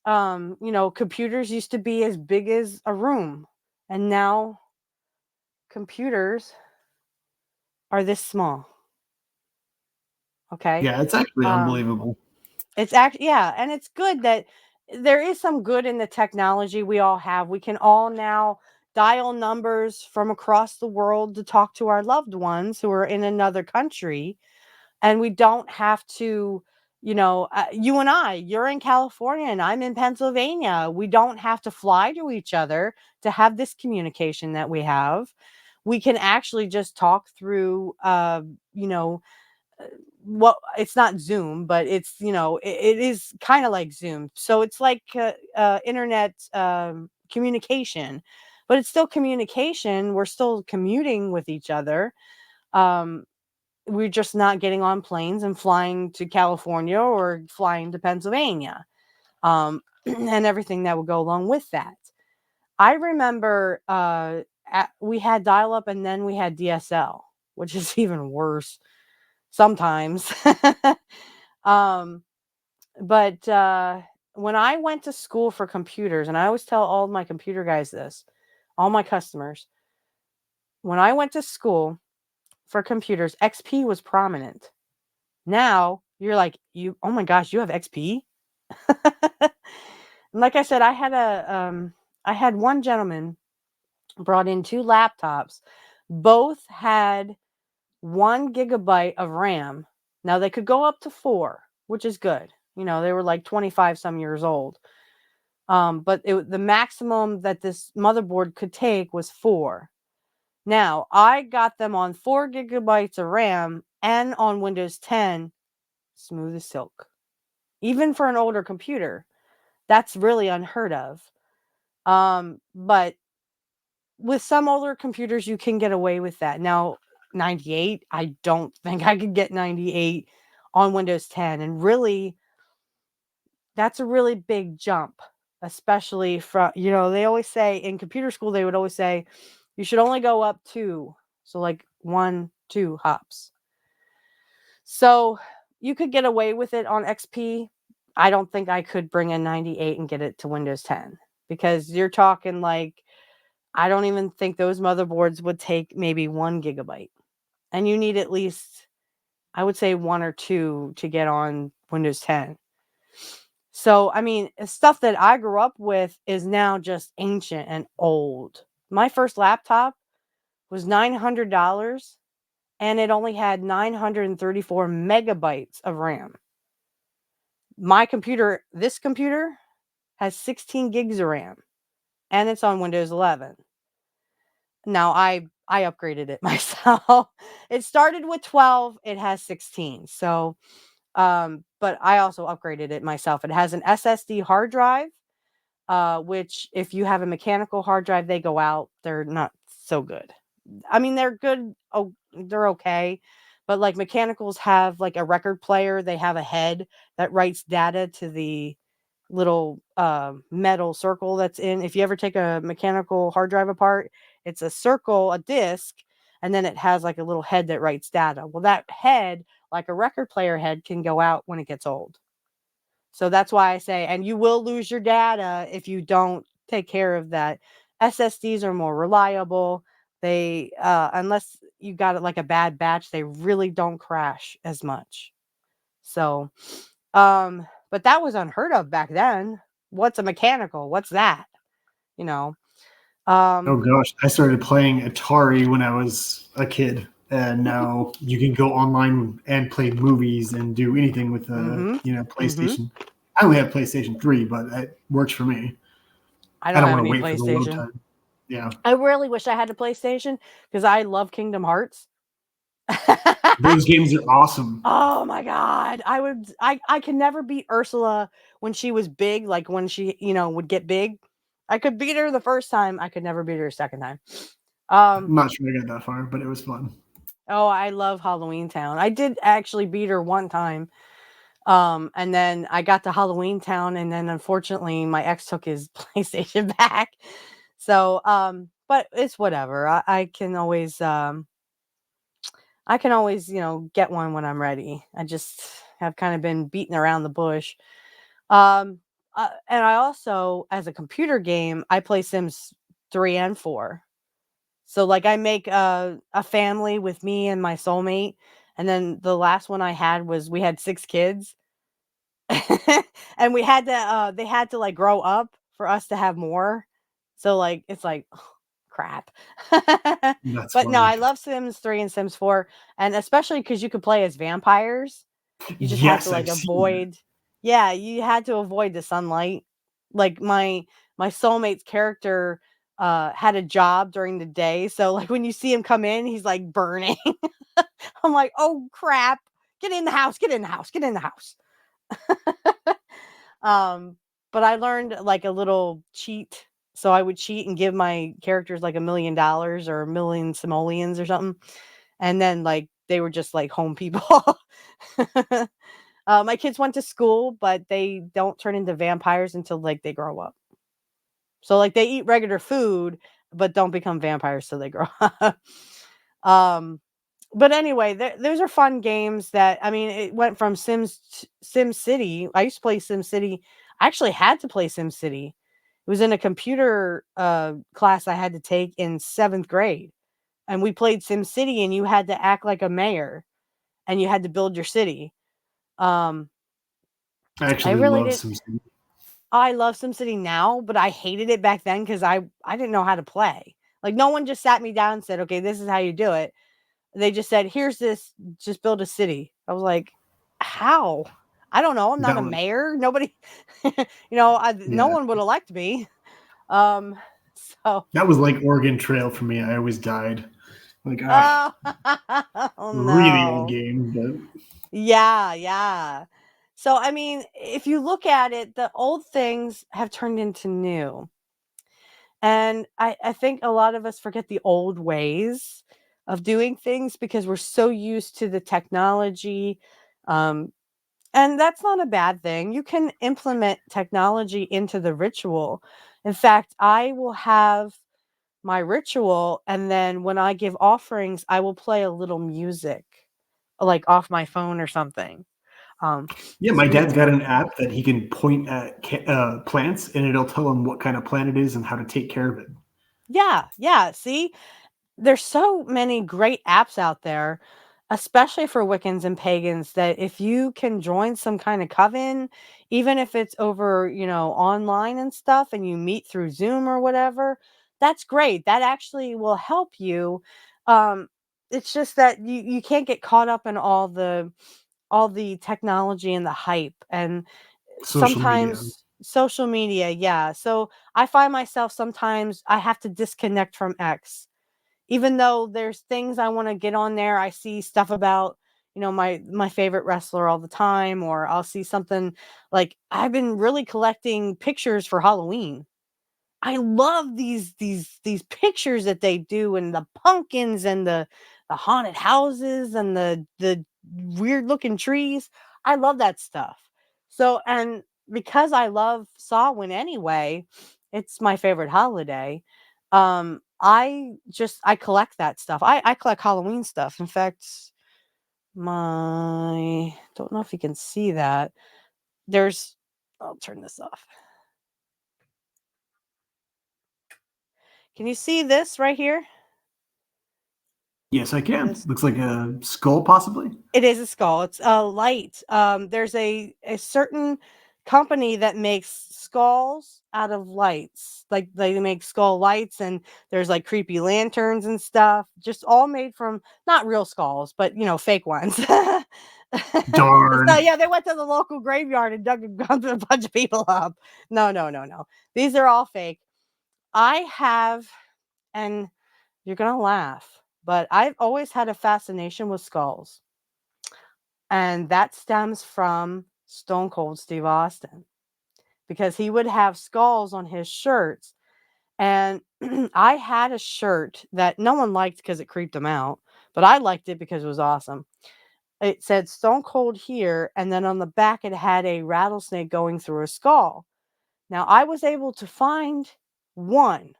Computers used to be as big as a room, and now computers are this small. Okay. Yeah, it's actually Um, unbelievable. it's actually, yeah, and it's good that there is some good in the technology we all have. We can all now dial numbers from across the world to talk to our loved ones who are in another country, and we don't have to, you and you're in California and I'm in Pennsylvania. We don't have to fly to each other to have this communication that we have. We can actually just talk through, what it's not Zoom, but it's, it is kind of like Zoom. So it's like internet communication, but it's still communication. We're still commuting with each other. Um, we're just not getting on planes and flying to California or flying to Pennsylvania, and everything that would go along with that. I remember we had dial up and then we had DSL, which is even worse sometimes. um, but when I went to school for computers, and I always tell all my computer guys this, all my customers, when I went to school for computers, XP was prominent. Now you're like, oh my gosh, you have XP? Like I said, I had one gentleman brought in two laptops. Both had 1 gigabyte of RAM. Now they could go up to 4, which is good. They were like 25 some years old. But the maximum that this motherboard could take was 4. Now I got them on 4 gigabytes of RAM and on Windows 10, smooth as silk. Even for an older computer, that's really unheard of. But with some older computers, you can get away with that. Now, 98, I don't think I could get 98 on Windows 10. And really, that's a really big jump, especially from, they always say in computer school, they would always say you should only go up 2. So, like 1, 2 hops. So, you could get away with it on XP. I don't think I could bring in 98 and get it to Windows 10 because you're talking like, I don't even think those motherboards would take maybe 1 gigabyte. And you need at least, I would say, 1 or 2 to get on Windows 10. So, I mean, stuff that I grew up with is now just ancient and old. My first laptop was $900 and it only had 934 megabytes of RAM. This computer has 16 gigs of RAM and it's on Windows 11. Now I upgraded it myself. It started with 12, it has 16. So, but I also upgraded it myself. It has an SSD hard drive, which if you have a mechanical hard drive, they go out. They're not so good. I mean, they're good. Oh, they're okay. But like mechanicals have like a record player, they have a head that writes data to the little metal circle that's in. If you ever take a mechanical hard drive apart, it's a circle, a disc, and then it has like a little head that writes data. Well, that head, like a record player head, can go out when it gets old. So that's why I say, and you will lose your data if you don't take care of that. SSDs are more reliable. They, unless you got it like a bad batch, they really don't crash as much. So, but that was unheard of back then. What's a mechanical? What's that? You know. Oh Um, gosh, I started playing Atari when I was a kid, and now you can go online and play movies and do anything with a mm-hmm. Mm-hmm. PlayStation. I only have PlayStation 3, but it works for me. I I don't don't have want to any wait for the load PlayStation. time. Yeah, I really wish I had a PlayStation because I love Kingdom Hearts. those games are awesome. Oh my god. I could never beat Ursula when she was big, like when she, would get big. I could beat her the first time, I could never beat her a second time. I'm Um not sure I got that far, but it was fun. oh, I love Halloween Town. I did actually beat her one time. And then I got to Halloween Town and then unfortunately my ex took his PlayStation back. So, but it's whatever. I can always, get one when I'm ready. I just have kind of been beating around the bush. Um, and I also, as a computer game, I play Sims 3 and 4. So, like, I make a family with me and my soulmate. And then the last one I had was we had 6 kids. And they had to like grow up for us to have more. So, like, it's like, crap. That's But no, funny. I love Sims 3 and Sims 4, and especially because you could play as vampires. You just had to Yes, like I've seen that. avoid, yeah, you had to avoid the sunlight. Like my soulmate's character had a job during the day, so like when you see him come in, he's like burning. I'm like, oh crap, Get in the house, get in the house, get in the house. um, but I learned like a little cheat. So I would cheat and give my characters like $1 million or a million simoleons or something. And then like they were just like home people. My kids went to school, but they don't turn into vampires until like they grow up. So like they eat regular food, but don't become vampires till they grow up. um, but anyway, those are fun games that I mean, it went from Sim City. I used to play Sim City. I actually had to play Sim City. It was in a computer class I had to take in 7th grade, and we played Sim City, and you had to act like a mayor, and you had to build your city. Um, I I actually really love did. SimCity. I love SimCity now, but I hated it back then because I didn't know how to play. Like no one just sat me down and said, "Okay, this is how you do it." They just said, "Here's this, just build a city." I was like, "How?" I don't know. I'm not That a was mayor. Nobody, no yeah. one would elect me. Um, so, That was like Oregon Trail for me. I always died. Like oh, oh really old no. game, but Yeah, yeah. So, I mean, if you look at it, the old things have turned into new. And I think a lot of us forget the old ways of doing things because we're so used to the technology. Um, and that's not a bad thing. You can implement technology into the ritual. In fact, I will have my ritual, and then when I give offerings, I will play a little music, like off my phone or something. Um, yeah, my excuse dad's me. got an app that he can point at plants, and it'll tell him what kind of plant it is and how to take care of it. Yeah, yeah. See, there's so many great apps out there, especially for Wiccans and pagans, that if you can join some kind of coven, even if it's over, online and stuff, and you meet through Zoom or whatever, that's great. That actually will help you. Um, it's just that you can't get caught up in all the technology and the hype, and Social media. sometimes social media, yeah. So I find myself sometimes I have to disconnect from X, even though there's things I want to get on there. I see stuff about, my favorite wrestler all the time, or I'll see something like I've been really collecting pictures for Halloween. I love these pictures that they do, and the pumpkins and the haunted houses and the weird looking trees. I love that stuff. So, and because I love Samhain anyway, it's my favorite holiday. I collect that stuff. I collect Halloween stuff. In fact, my don't know if you can see that. There's I'll turn this off. Can you see this right here? Yes, I can. This Looks like a skull, possibly. It is a skull. It's a light. There's a certain company that makes skulls out of lights. Like they make skull lights, and there's like creepy lanterns and stuff, just all made from not real skulls, but fake ones. So Darn. yeah, they went to the local graveyard and dug a bunch of people up. No, no, no, no. These are all fake. I have, and you're gonna laugh, but I've always had a fascination with skulls. And that stems from Stone Cold Steve Austin, because he would have skulls on his shirts. And I had a shirt that no one liked because it creeped them out, but I liked it because it was awesome. It said Stone Cold here, and then on the back it had a rattlesnake going through a skull. Now I was able to find one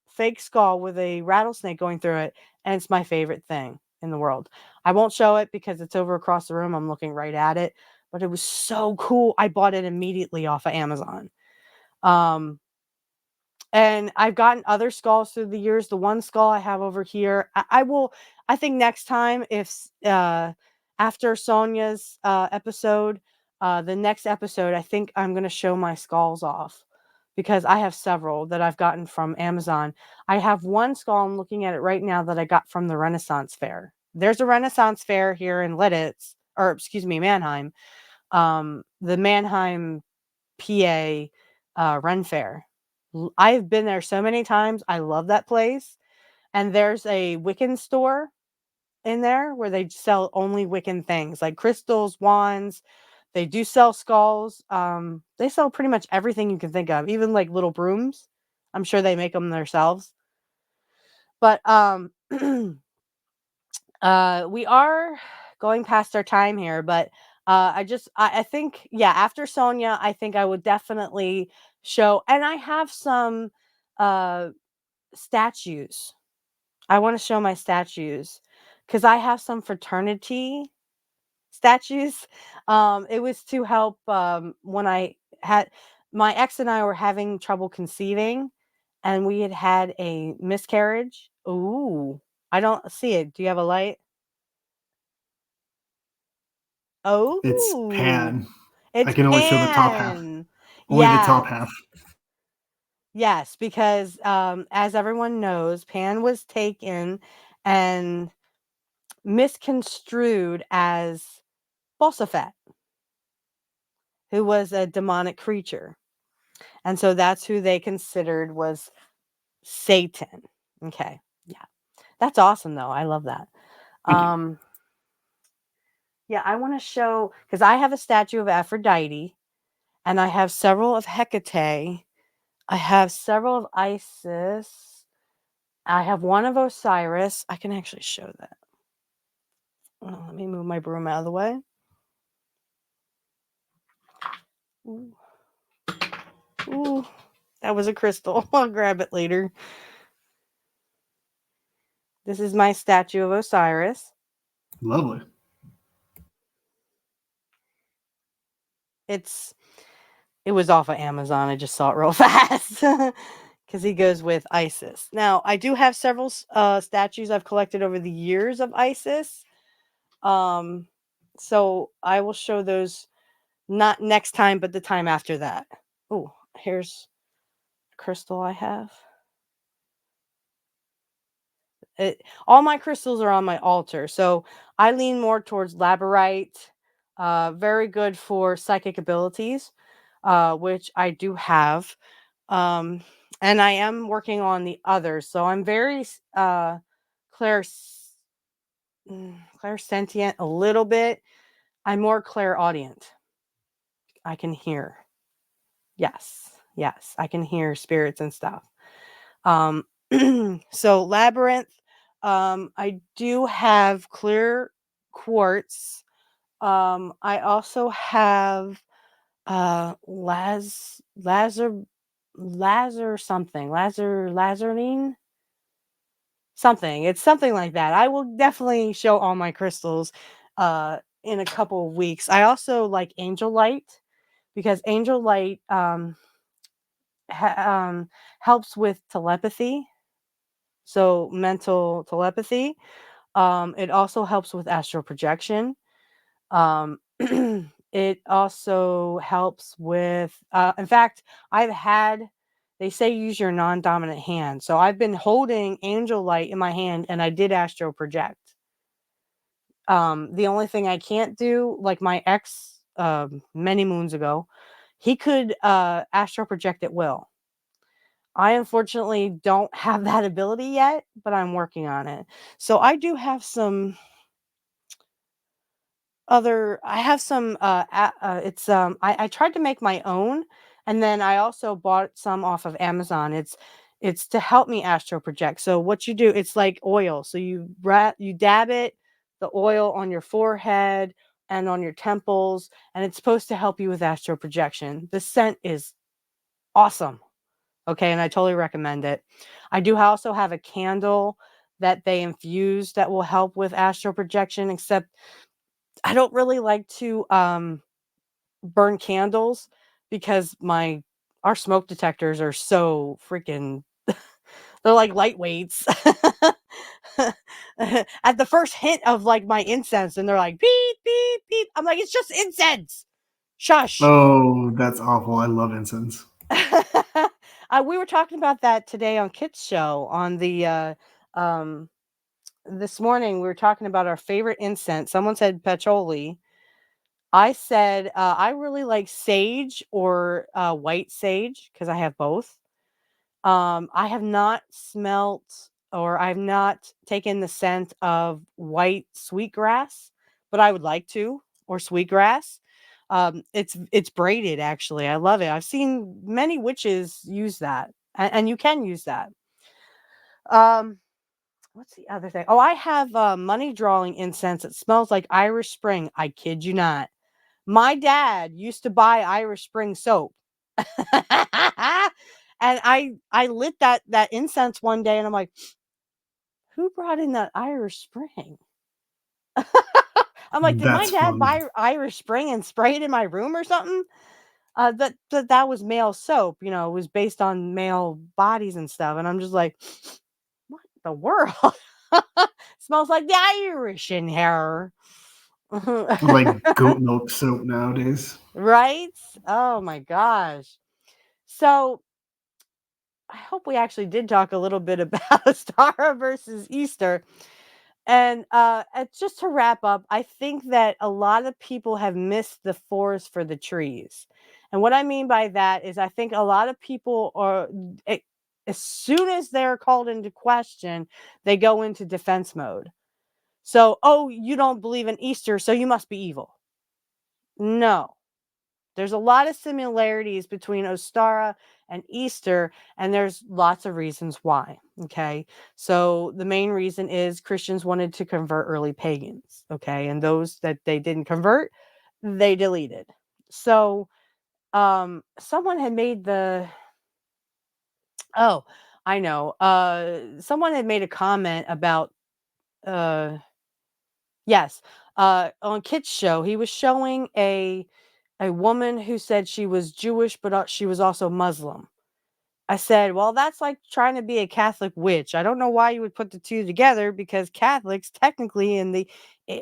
fake skull with a rattlesnake going through it, and it's my favorite thing in the world. I won't show it because it's over across the room. I'm looking right at it, but it was so cool. I bought it immediately off of Amazon. Um, and I've gotten other skulls through the years. The one skull I have over here, I will. I think next time, if after Sonia's episode, the next episode, I think I'm gonna show my skulls off because I have several that I've gotten from Amazon. I have one skull. I'm looking at it right now that I got from the Renaissance Fair. There's a Renaissance Fair here in Lidditz, or excuse me, Mannheim. The Mannheim PA, Ren Fair. I've been there so many times. I love that place. And there's a Wiccan store. in there where they sell only Wiccan things like crystals, wands. They do sell skulls. They sell pretty much everything you can think of, even like little brooms. I'm sure they make them themselves. But we are going past our time here, but I think, yeah, after Sonia, I think I would definitely show, and I have some uh statues. I want to show my statues because I have some fraternity statues. It was to help when I had my ex and I were having trouble conceiving, and we had had a miscarriage. Ooh, I don't see it. Do you have a light? It's Oh, pan. I it's can only show the top half. Pan. Only the top Yes. half. Yes, because as everyone knows, Pan was taken and misconstrued as Bossafet, who was a demonic creature. And so that's who they considered was Satan. Okay. Yeah. That's awesome though. I love that. Thank you. Um yeah, I want to show because I have a statue of Aphrodite and I have several of Hecate. I have several of Isis. I have one of Osiris. I can actually show that. Let me move my broom out of the way. Ooh. Ooh, that was a crystal. I'll grab it later. This is my statue of Osiris. Lovely. It was off of Amazon. I just saw it real fast because he goes with Isis. Now, I do have several statues I've collected over the years of Isis. Um, so I will show those not next time, but the time after that. Oh, here's a crystal I have. All my crystals are on my altar, so I lean more towards labradorite. Very good for psychic abilities, which I do have. Um, and I am working on the others, so I'm very clair clairsentient a little bit. I'm more clairaudient. I can hear. Yes, yes, I can hear spirits and stuff. Um, so labyrinth, I do have clear quartz. I also have Lazar something. Lazarine something. It's something like that. I will definitely show all my crystals in a couple of weeks. I also like angel light because angel light helps with telepathy, so mental telepathy. It also helps with astral projection. Um, it also helps with, in fact, they say use your non dominant hand. So I've been holding angel light in my hand and I did astral project. The only thing I can't do, like my ex, many moons ago, he could astral project at will. I unfortunately don't have that ability yet, but I'm working on it. So I do have some I have some it's I tried to make my own, and then I also bought some off of Amazon. It's to help me astral project. So what you do, it's like oil. So you dab it, the oil on your forehead and on your temples, and it's supposed to help you with astral projection. The scent is awesome. Okay, and I totally recommend it. I do also have a candle that they infuse that will help with astral projection, except I don't really like to burn candles because my our smoke detectors are so freaking they're like lightweights. At the first hint of like my incense, and they're like beep beep beep. I'm like, it's just incense. Shush. Oh, that's awful. I love incense. We were talking about that today on Kit's show on the um this morning. We were talking about our favorite incense. Someone said patchouli. I said I really like sage or white sage because I have both. I have not smelt or I've not taken the scent of white sweetgrass, but I would like to, or sweetgrass. It's braided actually. I love it. I've seen many witches use that, and you can use that. Um, what's the other thing? Oh, I have money drawing incense. It smells like Irish Spring. I kid you not. My dad used to buy Irish Spring soap. And I lit that incense one day and I'm like, who brought in that Irish Spring? I'm like, did my That's dad fun. buy Irish Spring and spray it in my room or something? That was male soap, it was based on male bodies and stuff. And I'm just like, what the world? Smells like the Irish in here. Like goat milk soap nowadays. Right? Oh my gosh. So I hope we actually did talk a little bit about Ostara versus Easter. And just to wrap up, I think that a lot of people have missed the forest for the trees. And what I mean by that is I think a lot of people are as soon as they're called into question, they go into defense mode. So, oh, you don't believe in Easter, so you must be evil. No. There's a lot of similarities between Ostara and Easter, and there's lots of reasons why. Okay. So the main reason is Christians wanted to convert early pagans. Okay. And those that they didn't convert, they deleted. So someone had made the oh, I know. Someone had made a comment about uh yes, on Kit's show, he was showing a woman who said she was Jewish, but she was also Muslim. I said, well, that's like trying to be a Catholic witch. I don't know why you would put the two together because Catholics, technically, in the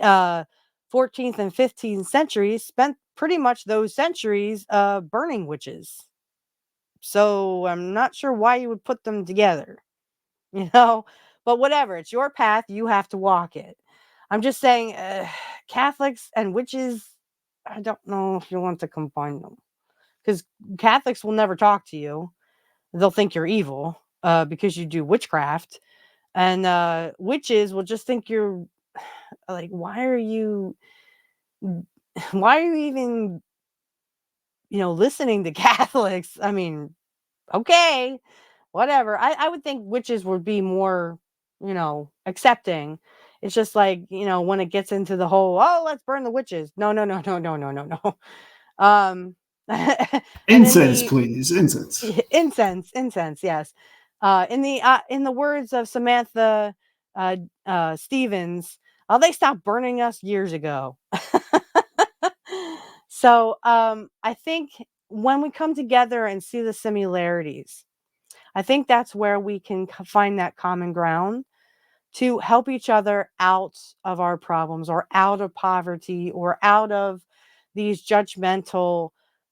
uh, 14th and 15th centuries, spent pretty much those centuries burning witches. So I'm not sure why you would put them together, you know? But whatever, it's your path. You have to walk it. I'm just saying, Catholics and witches, I don't know if you want to combine them because Catholics will never talk to you. They'll think you're evil because you do witchcraft, and witches will just think you're like, why are you even listening to Catholics? I mean, okay, whatever. I would think witches would be more accepting. It's just like when it gets into the whole, oh, let's burn the witches. No, no, no, no, no, no, no, no. Um, and in Incense, the please. Incense. incense, yes. In the words of Samantha uh, Stevens, they stopped burning us years ago. So I think when we come together and see the similarities, I think that's where we can find that common ground to help each other out of our problems or out of poverty or out of these judgmental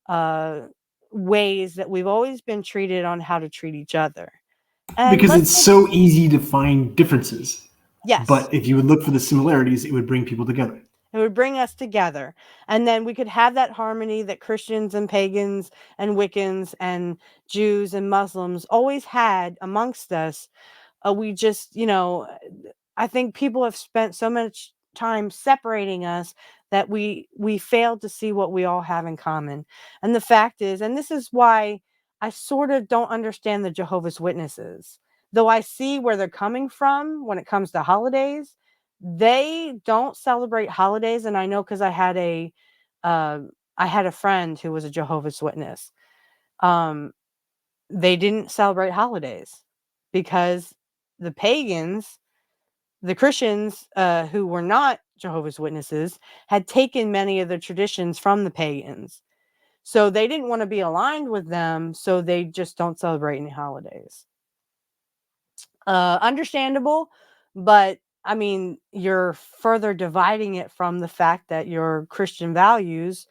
uh, ways that we've always been treated on how to treat each other. And Because let's it's make so easy to find differences. yes, But if you would look for the similarities, it would bring people together. it would bring us together. And then we could have that harmony that Christians and pagans and Wiccans and Jews and Muslims always had amongst us. We just, I think people have spent so much time separating us that we failed to see what we all have in common. And the fact is, and this is why I sort of don't understand the Jehovah's Witnesses. Though I see where they're coming from when it comes to holidays, they don't celebrate holidays. And I know because uh, I had a friend who was a Jehovah's Witness. Um, they didn't celebrate holidays because the pagans, the Christians who were not Jehovah's Witnesses, had taken many of the traditions from the pagans. So they didn't want to be aligned with them, so they just don't celebrate any holidays. Understandable, but I mean, you're further dividing it from the fact that your Christian values,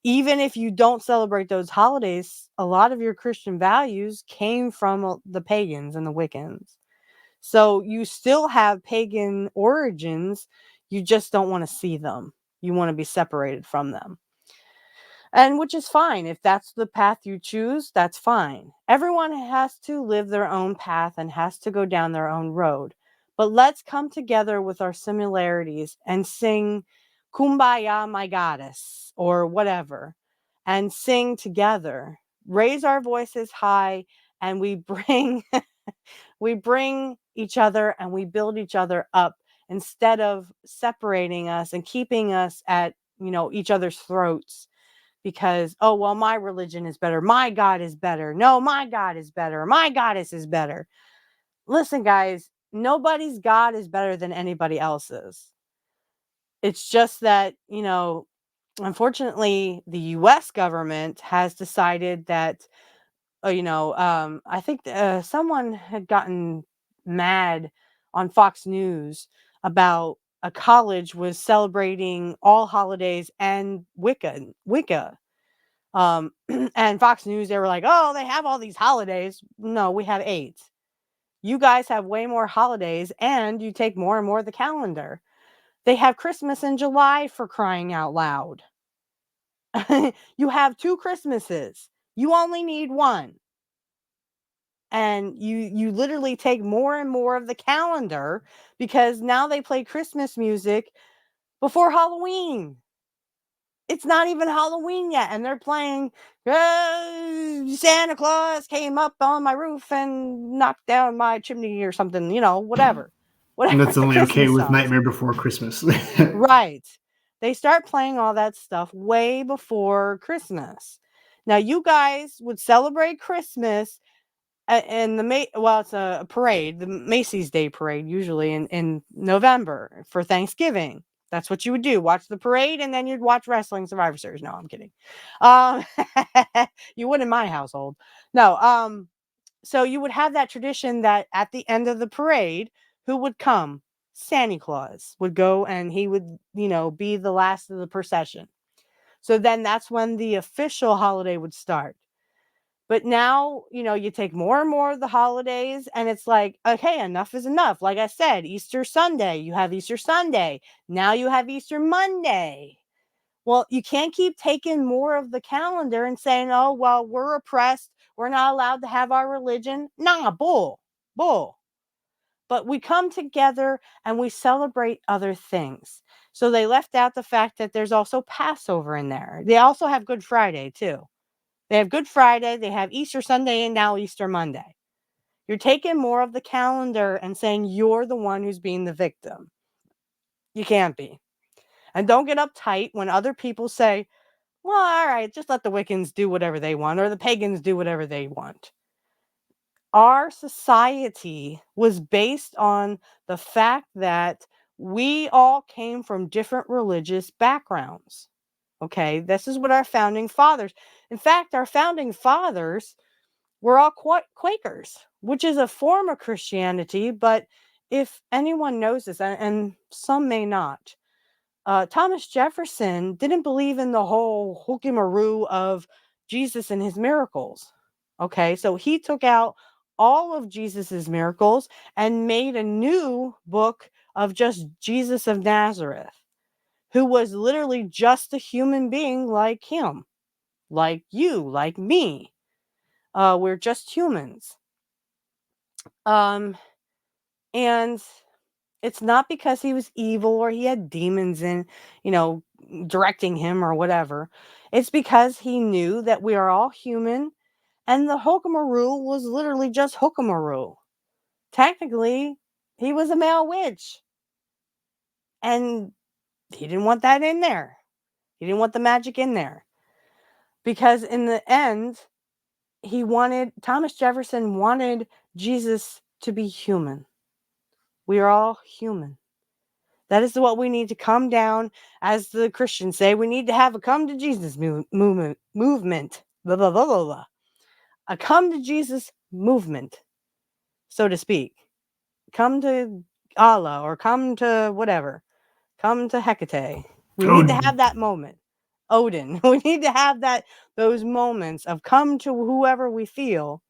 even if you don't celebrate those holidays, a lot of your Christian values came from the pagans and the Wiccans. So you still have pagan origins, you just don't want to see them. You want to be separated from them. And which is fine. If that's the path you choose, that's fine. Everyone has to live their own path and has to go down their own road. But let's come together with our similarities and sing Kumbaya, my goddess, or whatever, and sing together. Raise our voices high, and we bring we bring each other and we build each other up instead of separating us and keeping us at, each other's throats because, oh, well, my religion is better. My God is better. No, my God is better. My goddess is better. Listen, guys, nobody's God is better than anybody else's. It's just that, unfortunately, the US government has decided that, I think someone had gotten mad on Fox News about a college was celebrating all holidays and Wicca. And Fox News, they were like, oh, they have all these holidays. No, we have 8. You guys have way more holidays and you take more and more of the calendar. They have Christmas in July for crying out loud. You have 2 Christmases. You only need one. And you literally take more and more of the calendar because now they play Christmas music before Halloween. It's not even Halloween yet, and they're playing Santa Claus came up on my roof and knocked down my chimney or something, whatever. And Whatever that's only okay Christmas with songs. Nightmare Before Christmas. Right. They start playing all that stuff way before Christmas. Now, you guys would celebrate Christmas and it's a parade, the Macy's Day Parade, usually in November for Thanksgiving. That's what you would do. Watch the parade, and then you'd watch Wrestling Survivor Series. No, I'm kidding. Um, you would in my household. No. So you would have that tradition that at the end of the parade, who would come? Santa Claus would go, and he would, be the last of the procession. So then that's when the official holiday would start. But now, you take more and more of the holidays, and it's like, okay, enough is enough. Like I said, Easter Sunday, you have Easter Sunday. Now you have Easter Monday. Well, you can't keep taking more of the calendar and saying, oh, well, we're oppressed. We're not allowed to have our religion. Nah, bull. But we come together and we celebrate other things. So they left out the fact that there's also Passover in there. They also have Good Friday, too. They have Good Friday, they have Easter Sunday, and now Easter Monday. You're taking more of the calendar and saying you're the one who's being the victim. You can't be. And don't get uptight when other people say, well, all right, just let the Wiccans do whatever they want or the pagans do whatever they want. Our society was based on the fact that we all came from different religious backgrounds. Okay, this is what our founding fathers, in fact, our founding fathers were all Quakers, which is a form of Christianity. But if anyone knows this, and some may not, Thomas Jefferson didn't believe in the whole hooky-maroo of Jesus and his miracles. Okay, so he took out all of Jesus's miracles and made a new book of just Jesus of Nazareth, who was literally just a human being like him, like you, like me. We're just humans. Um, and it's not because he was evil or he had demons in, you know, directing him or whatever. It's because he knew that we are all human and the Hokamaroo was literally just Hokamaroo. Technically, he was a male witch. And he didn't want that in there. He didn't want the magic in there. Because in the end, Thomas Jefferson wanted Jesus to be human. We are all human. That is what we need to come down, as the Christians say. We need to have a come to Jesus movement. Blah, blah, blah, blah, blah. A come to Jesus movement, so to speak. Come to Allah or come to whatever. Come to Hecate. We need to Odin. have that moment. Odin. We need to have those moments of come to whoever we feel,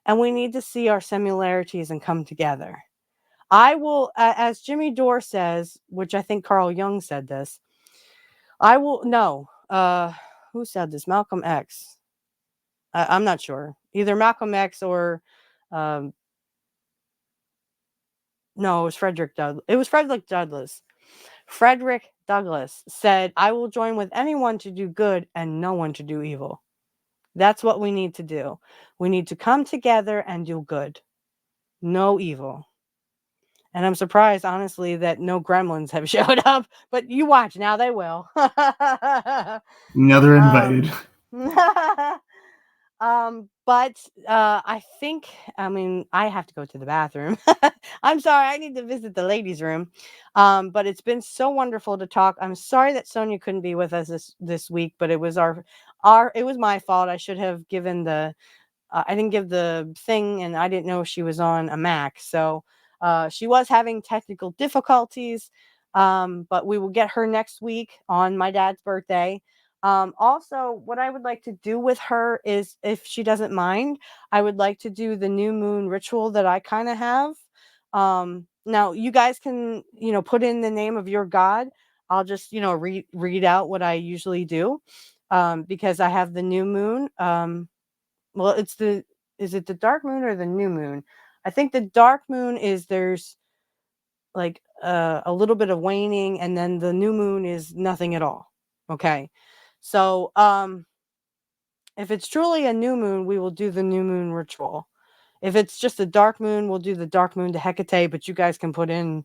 and we need to see our similarities and come together. I will, as Jimmy Dore says, which I think Carl Jung said this, I will, no, who said this? Malcolm X. I'm not sure. Either Malcolm X or um, no, it was Frederick Douglass. It was Frederick Douglass. Frederick Douglass said, "I will join with anyone to do good and no one to do evil." That's what we need to do. We need to come together and do good, no evil. And I'm surprised, honestly, that no gremlins have showed up, but you watch now, they will. Now they're um, invited. but I think, I mean, I have to go to the bathroom. I'm sorry, I need to visit the ladies' room. But it's been so wonderful to talk. I'm sorry that Sonia couldn't be with us this week, but it was our it was my fault. I should have given the I didn't give the thing, and I didn't know she was on a Mac. So she was having technical difficulties, but we will get her next week on my dad's birthday. Also, what I would like to do with her is, if she doesn't mind, I would like to do the new moon ritual that I kind of have. Now, you guys can, put in the name of your God. I'll just, read out what I usually do, because I have the new moon. Well, is it the dark moon or the new moon? I think the dark moon is, there's like a little bit of waning, and then the new moon is nothing at all. Okay. So, if it's truly a new moon, we will do the new moon ritual. If it's just a dark moon, we'll do the dark moon to Hecate, but you guys can put in,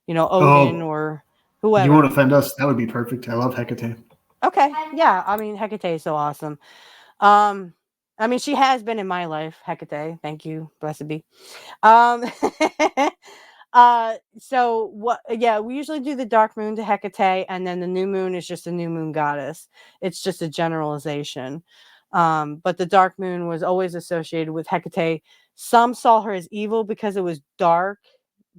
Odin Oh, or you won't whoever. offend us. That would be perfect. I love Hecate. Okay. Yeah. I mean, Hecate is so awesome. Um, I mean, she has been in my life, Hecate. Thank you. Blessed be. Um, so what, yeah, we usually do the dark moon to Hecate, and then the new moon is just a new moon goddess. It's just a generalization. But the dark moon was always associated with Hecate. Some saw her as evil because it was dark,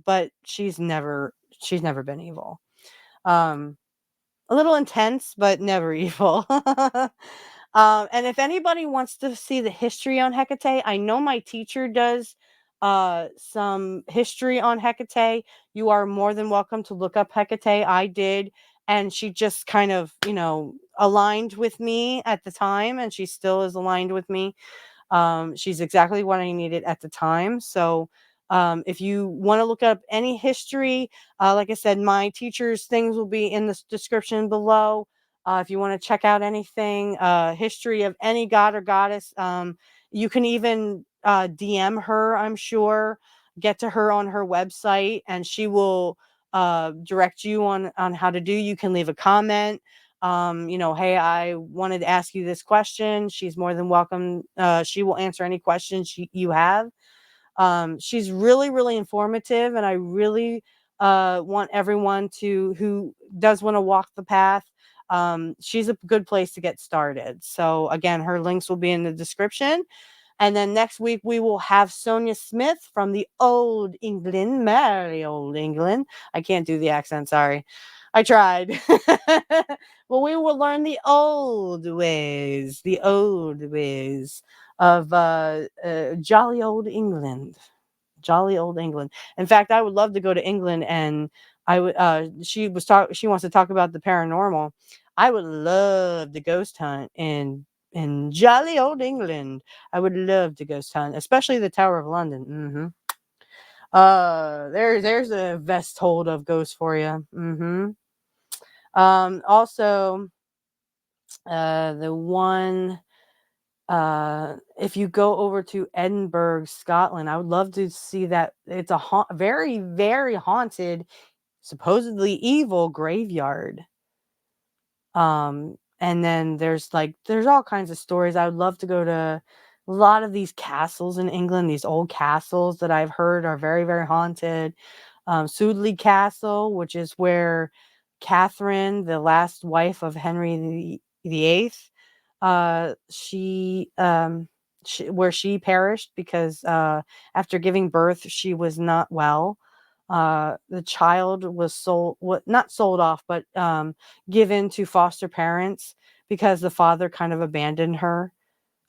but she's never been evil. Um, a little intense, but never evil. And if anybody wants to see the history on Hecate, I know my teacher does some history on Hecate. You are more than welcome to look up Hecate. I did, and she just kind of, aligned with me at the time, and she still is aligned with me. She's exactly what I needed at the time. So, if you want to look up any history, like I said, my teacher's things will be in the description below. If you want to check out anything, history of any god or goddess, you can even DM her, I'm sure, get to her on her website, and she will direct you on how to do. You can leave a comment. Hey, I wanted to ask you this question. She's more than welcome. She will answer any questions you have. She's really, really informative, and I really want everyone who does want to walk the path. She's a good place to get started. So again, her links will be in the description. And then next week we will have Sonia Smith from the old England, merry old England. I can't do the accent, sorry. I tried. Well, we will learn the old ways of jolly old England. Jolly old England. In fact, I would love to go to England, and I would she wants to talk about the paranormal. I would love to ghost hunt in jolly old England. I would love to ghost hunt, especially the Tower of London. There's a vest hold of ghosts for you. Also, the one, if you go over to Edinburgh, Scotland, I would love to see that. It's a very, very haunted, supposedly evil graveyard. And then there's all kinds of stories. I would love to go to a lot of these castles in England, these old castles that I've heard are very, very haunted. Sudeley Castle, which is where Catherine, the last wife of Henry the Eighth, where she perished because after giving birth, she was not well. The child was not sold off, but given to foster parents because the father kind of abandoned her.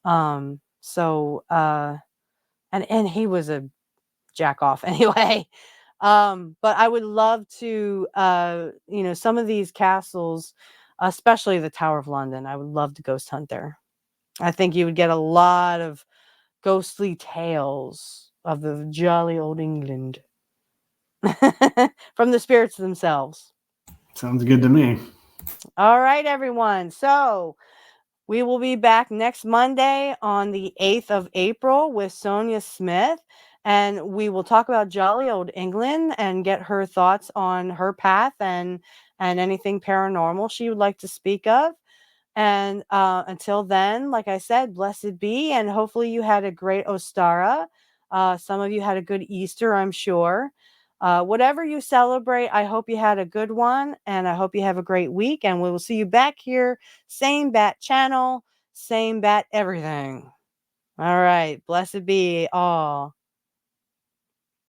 And he was a jack off anyway. But I would love to, some of these castles, especially the Tower of London. I would love to ghost hunt there. I think you would get a lot of ghostly tales of the jolly old England from the spirits themselves. Sounds good to me. All right, everyone. So we will be back next Monday on the 8th of April with Sonia Smith, and we will talk about jolly old England and get her thoughts on her path and anything paranormal she would like to speak of. And until then, like I said, blessed be, and hopefully you had a great Ostara. Some of you had a good Easter, I'm sure. Whatever you celebrate, I hope you had a good one, and I hope you have a great week. And we will see you back here, same bat channel, same bat everything. All right, blessed be all.